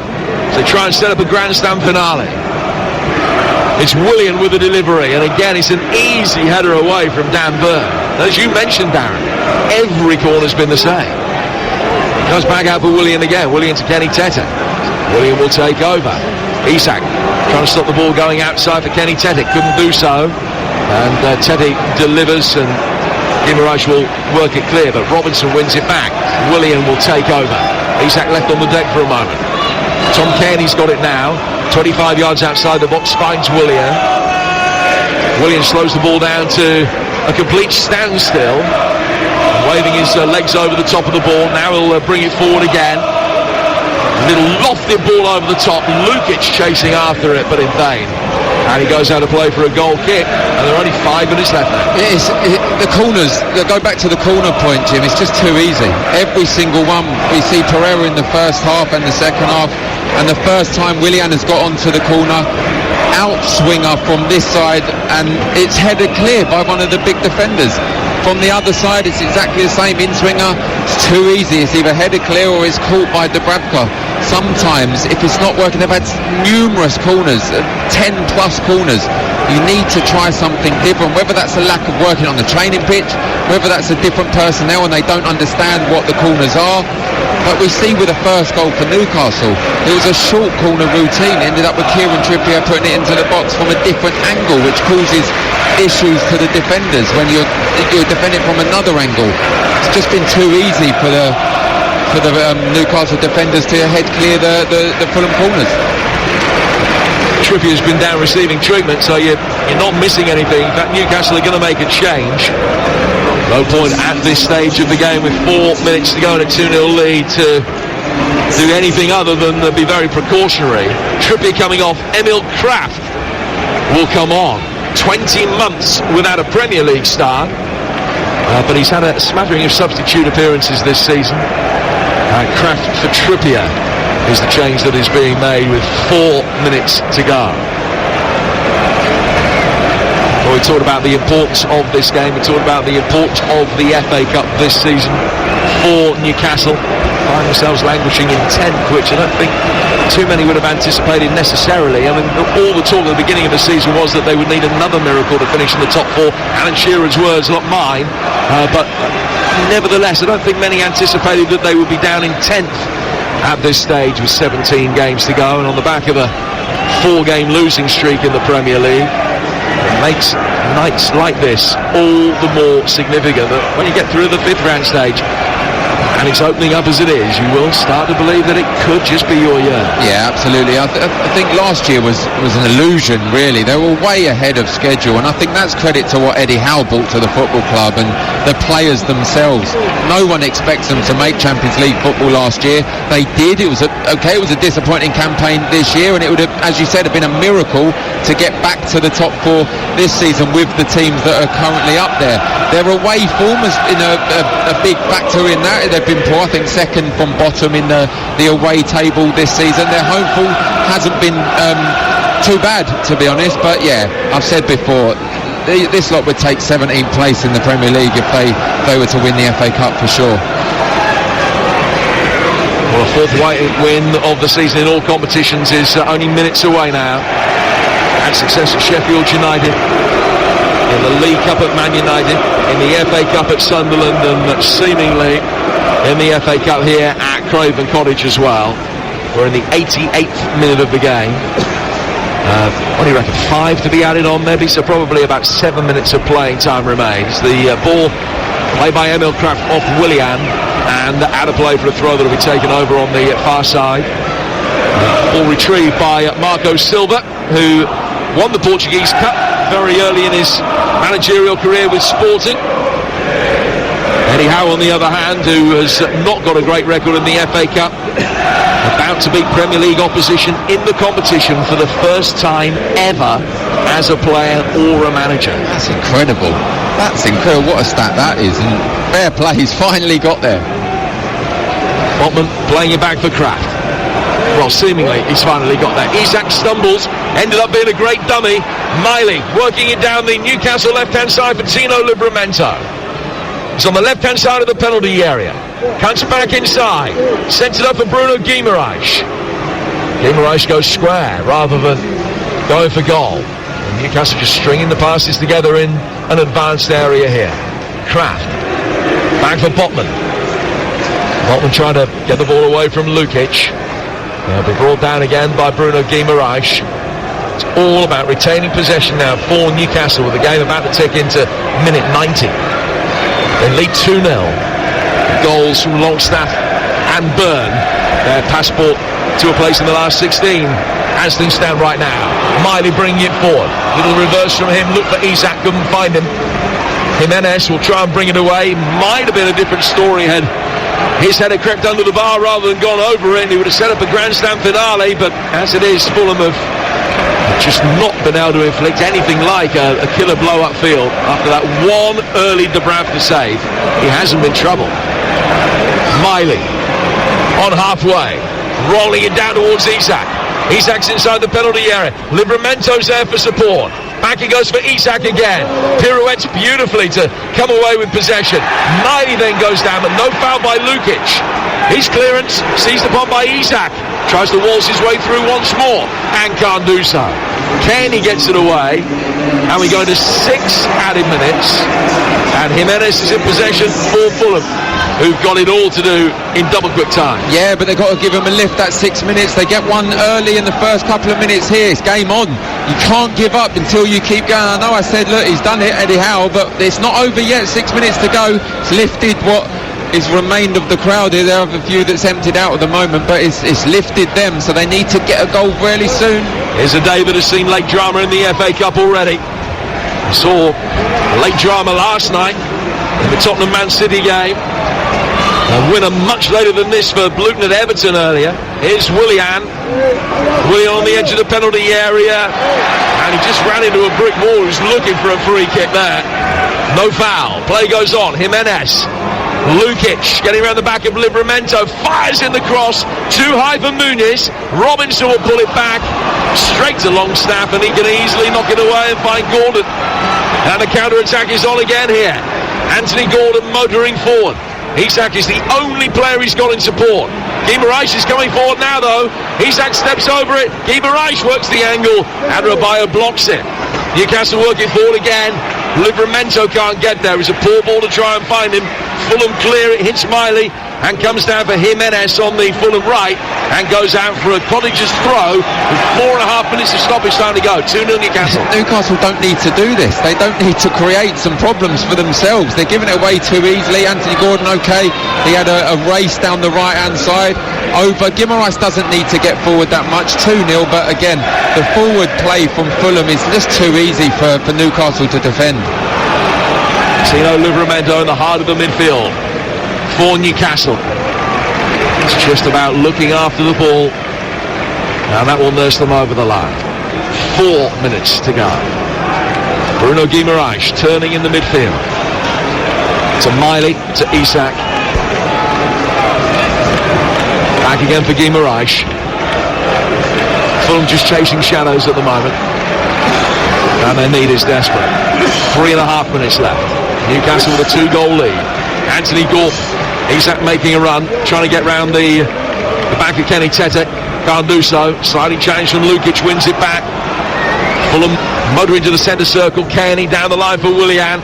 So try and set up a grandstand finale. It's Willian with the delivery, and again it's an easy header away from Dan Burn. As you mentioned, Darren, every corner's been the same. Goes back out for Willian again. Willian to Kenny Tete. Willian will take over. Isak trying to stop the ball going outside for Kenny Tete. Couldn't do so. And Tete delivers, and Guimaraes will work it clear, but Robinson wins it back. Willian will take over. Isak left on the deck for a moment. Tom Cairney's got it now. 25 yards outside the box, finds Willian. Willian slows the ball down to a complete standstill, waving his legs over the top of the ball. Now he'll bring it forward again. A little lofted ball over the top. Lukic chasing after it, but in vain. And he goes out to play for a goal kick, and there are only 5 minutes left now. The corners, go back to the corner point, Jim, it's just too easy. Every single one. We see Pereira in the first half and the second half, and the first time Willian has got onto the corner, outswinger from this side, and it's headed clear by one of the big defenders. From the other side, it's exactly the same in-swinger. It's too easy. It's either headed clear or it's caught by Dubravka. Sometimes, if it's not working, they've had numerous corners, 10 plus corners. You need to try something different, whether that's a lack of working on the training pitch, whether that's a different personnel and they don't understand what the corners are. But we see with the first goal for Newcastle, it was a short corner routine. It ended up with Kieran Trippier putting it into the box from a different angle, which causes issues to the defenders when you're defending from another angle. It's just been too easy for the Newcastle defenders to head clear the Fulham corners. Trippier's been down receiving treatment, so you're not missing anything. In fact, Newcastle are going to make a change. Low point at this stage of the game with 4 minutes to go and a 2-0 lead to do anything other than be very precautionary. Trippier coming off. Emil Kraft will come on. 20 months without a Premier League start, but he's had a smattering of substitute appearances this season. Kraft for Trippier is the change that is being made with 4 minutes to go. Well, we talked about the importance of this game. We talked about the importance of the FA Cup this season for Newcastle. find themselves languishing in 10th, which I don't think too many would have anticipated necessarily. I mean, all the talk at the beginning of the season was that they would need another miracle to finish in the top 4. Alan Shearer's words, not mine. But nevertheless, I don't think many anticipated that they would be down in 10th at this stage with 17 games to go, and on the back of a 4-game losing streak in the Premier League. It makes nights like this all the more significant that when you get through the 5th round stage and it's opening up as it is, you will start to believe that it could just be your year. Yeah, absolutely. I think last year was an illusion, really. They were way ahead of schedule, and I think that's credit to what Eddie Howe brought to the football club and the players themselves. No one expects them to make Champions League football last year. They did. It was a disappointing campaign this year, and it would have, as you said, have been a miracle to get back to the top 4 this season with the teams that are currently up there. Their away form has been a big factor in that. They've been poor, I think second from bottom in the away table this season. Their home form hasn't been too bad, to be honest, but yeah, I've said before, this lot would take 17th place in the Premier League if they were to win the FA Cup for sure. Well, a 4th win of the season in all competitions is only minutes away now. And success at Sheffield United, in the League Cup at Man United, in the FA Cup at Sunderland, and seemingly in the FA Cup here at Craven Cottage as well. We're in the 88th minute of the game. What do you reckon, 5 to be added on maybe? So probably about 7 minutes of playing time remains. The ball played by Emil Kraft off Willian, and out of play for a throw that will be taken over on the far side. Ball retrieved by Marco Silva, who won the Portuguese Cup very early in his managerial career with Sporting. Eddie Howe, on the other hand, who has not got a great record in the FA Cup, about to beat Premier League opposition in the competition for the first time ever as a player or a manager. That's incredible. That's incredible. What a stat that is. And fair play, he's finally got there. Botman playing it back for Kraft. Well, seemingly he's finally got there. Isak stumbles, ended up being a great dummy. Miley working it down the Newcastle left-hand side for Tino Livramento. He's on the left-hand side of the penalty area. Cuts back inside. Sends it up for Bruno Guimaraes. Guimaraes goes square rather than going for goal. And Newcastle just stringing the passes together in an advanced area here. Kraft. Back for Botman. Botman trying to get the ball away from Lukic. They'll be brought down again by Bruno Guimaraes. It's all about retaining possession now for Newcastle, with the game about to tick into minute 90. They lead 2-0. Goals from Longstaff and Byrne, their passport to a place in the last 16 as things stand right now. Miley bringing it forward. Little reverse from him. Look for Isak, couldn't find him. Jimenez will try and bring it away. Might have been a different story had his head had crept under the bar rather than gone over it, and he would have set up a grand slam finale. But as it is, Fulham have just not been able to inflict anything like a killer blow-up field. After that one early Dubravka save, he hasn't been troubled. Miley on halfway, rolling it down towards Isak. Isak's inside the penalty area. Livramento's there for support. Back he goes for Isak again. Pirouettes beautifully to come away with possession. Miley then goes down, but no foul by Lukic. His clearance seized upon by Isak. Tries to waltz his way through once more and can't do so. Kenny gets it away, and we go to 6 added minutes, and Jimenez is in possession for Fulham, who've got it all to do in double quick time. Yeah, but they've got to give him a lift at 6 minutes. They get one early in the first couple of minutes here. It's game on. You can't give up until you keep going. I know I said, look, he's done it, Eddie Howe, but it's not over yet. 6 minutes to go. It's lifted what is remained of the crowd here. There are a few that's emptied out at the moment, but it's lifted them, so they need to get a goal really soon. Here's a day that has seen late drama in the FA Cup already. We saw late drama last night in the Tottenham Man City game. A winner much later than this for Luton at Everton earlier. Here's Willian. Willian on the edge of the penalty area, and he just ran into a brick wall. He was looking for a free kick there. No foul. Play goes on. Jimenez. Lukic getting around the back of Livramento, fires in the cross, too high for Muniz. Robinson will pull it back straight to Longstaff, and he can easily knock it away and find Gordon. And the counter-attack is on again here. Anthony Gordon motoring forward. Isak is the only player he's got in support. Guimaraes is coming forward now, though. Isak steps over it. Guimaraes works the angle, and Rabayo blocks it. Newcastle work it forward again. Livramento can't get there. It's a poor ball to try and find him. Fulham clear it, hits Miley, and comes down for Jimenez on the Fulham right, and goes out for a Cottagers throw with 4.5 minutes of stoppage time to go. 2-0 Newcastle. Newcastle don't need to do this. They don't need to create some problems for themselves. They're giving it away too easily. Anthony Gordon, okay, he had a race down the right-hand side. Over. Guimaraes doesn't need to get forward that much. 2-0, but again, the forward play from Fulham is just too easy for Newcastle to defend. Tino Livramento in the heart of the midfield for Newcastle. It's just about looking after the ball, and that will nurse them over the line. 4 minutes to go. Bruno Guimaraes turning in the midfield. To Miley, to Isak. Back again for Guimaraes. Fulham just chasing shadows at the moment, and their need is desperate. 3.5 minutes left. Newcastle with a 2-goal lead. Anthony Gordon. Isak making a run, trying to get round the back of Kenny Tete. Can't do so. Sliding challenge from Lukic, wins it back. Fulham motor into the centre circle. Kenny down the line for Willian.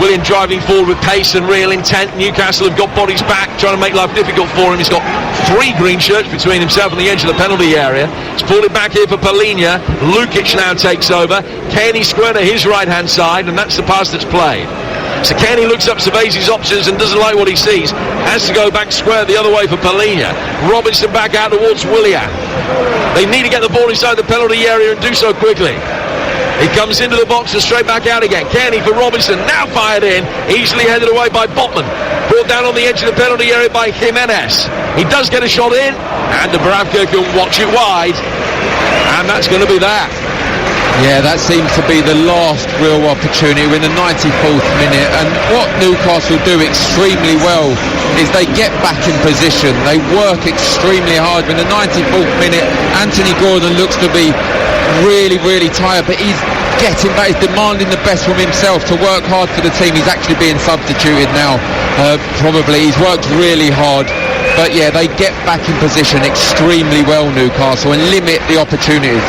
Willian driving forward with pace and real intent. Newcastle have got bodies back, trying to make life difficult for him. He's got 3 green shirts between himself and the edge of the penalty area. He's pulled it back here for Palhinha. Lukic now takes over. Kenny square to his right-hand side, and that's the pass that's played. So Kenny looks up, surveys his options, and doesn't like what he sees. Has to go back square the other way for Palhinha. Robinson back out towards Willian. They need to get the ball inside the penalty area and do so quickly. He comes into the box and straight back out again. Kenny for Robinson, now fired in, easily headed away by Botman. Brought down on the edge of the penalty area by Jimenez. He does get a shot in, and Dubravka can watch it wide, and that's going to be that. Yeah, that seems to be the last real opportunity. We're in the 94th minute, and what Newcastle do extremely well is they get back in position. They work extremely hard. In the 94th minute, Anthony Gordon looks to be really, really tired, but he's getting back, he's demanding the best from himself to work hard for the team. He's actually being substituted now, probably. He's worked really hard, but yeah, they get back in position extremely well, Newcastle, and limit the opportunities.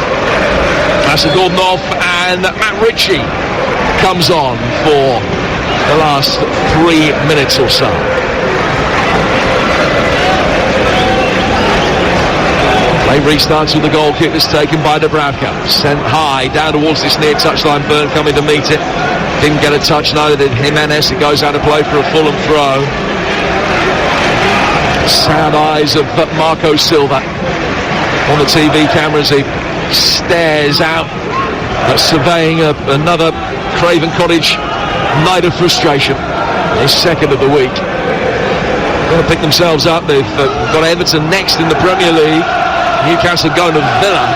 That's a Gordon off, and Matt Ritchie comes on for the last 3 minutes or so. Play restarts with the goal kick that's taken by Dubravka. Sent high down towards this near touchline. Byrne coming to meet it. Didn't get a touch, neither did Jimenez. It goes out of play for a Fulham throw. Sad eyes of Marco Silva on the TV cameras. He stares out at surveying another Craven Cottage night of frustration. His second of the week. Going to pick themselves up. They've got Everton next in the Premier League. Newcastle going to Villa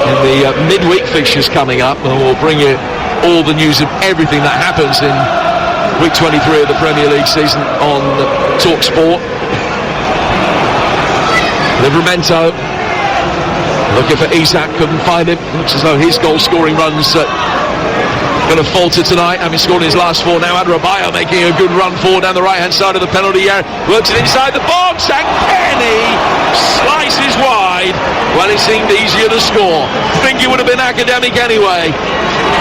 in the midweek fixtures coming up, and we'll bring you all the news of everything that happens in week 23 of the Premier League season on Talk Sport. Livramento looking for Isak, couldn't find him. Looks as though his goal scoring runs going to falter tonight, having scored in his last 4 now. Adebayo making a good run forward down the right hand side of the penalty area, works it inside the box, and Kenny slices wide. Well, it seemed easier to score. Think it would have been academic anyway,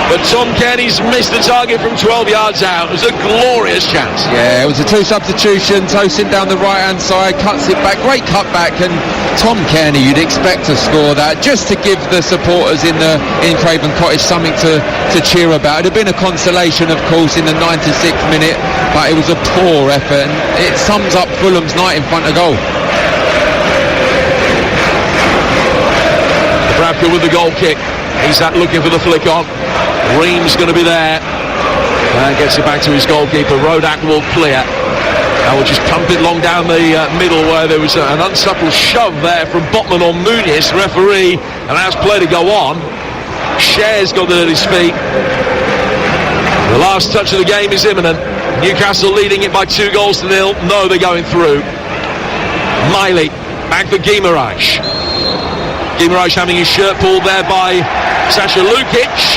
but Tom Kenny's missed the target from 12 yards out. It was a glorious chance. Yeah, it was a 2 substitution. Tosin down the right hand side, cuts it back, great cutback, and Tom Kenny, you'd expect to score that just to give the supporters in Craven Cottage something to cheer about. It would have been a consolation, of course, in the 96th minute, but it was a poor effort, and it sums up Fulham's night in front of goal. Dubravka with the goal kick. He's looking for the flick on. Ream's going to be there. And gets it back to his goalkeeper. Rodak will clear. Now we'll just pump it long down the middle, where there was an unsubtle shove there from Botman on Muniz. Referee allows play to go on. Cher's got it at his feet. The last touch of the game is imminent. Newcastle leading it by 2-0. No, they're going through. Miley back for Guimaraes. Guimaraes having his shirt pulled there by Sasha Lukic.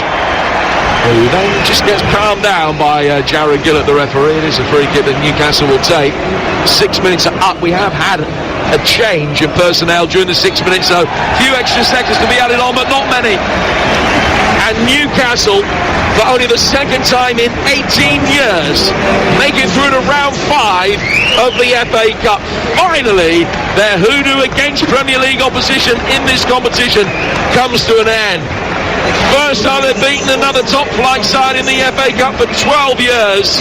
who then just gets calmed down by Jared Gillett, the referee. It is a free kick that Newcastle will take. 6 minutes are up. We have had a change in personnel during the 6 minutes, so a few extra seconds to be added on, but not many. And Newcastle, for only the second time in 18 years, make it through to round 5 of the FA Cup. Finally, their hoodoo against Premier League opposition in this competition comes to an end. First time they've beaten another top-flight side in the FA Cup for 12 years.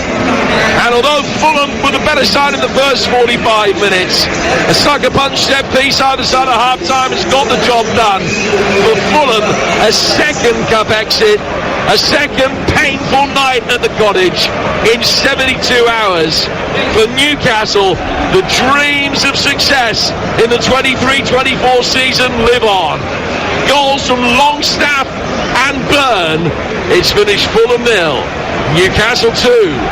And although Fulham were the better side in the first 45 minutes, a sucker punch set piece either side of half-time has got the job done. For Fulham, a second cup exit, a second painful night at the Cottage in 72 hours. For Newcastle, the dreams of success in the 23-24 season live on. Goals from Longstaff and Byrne. It's finished Fulham 0, Newcastle 2.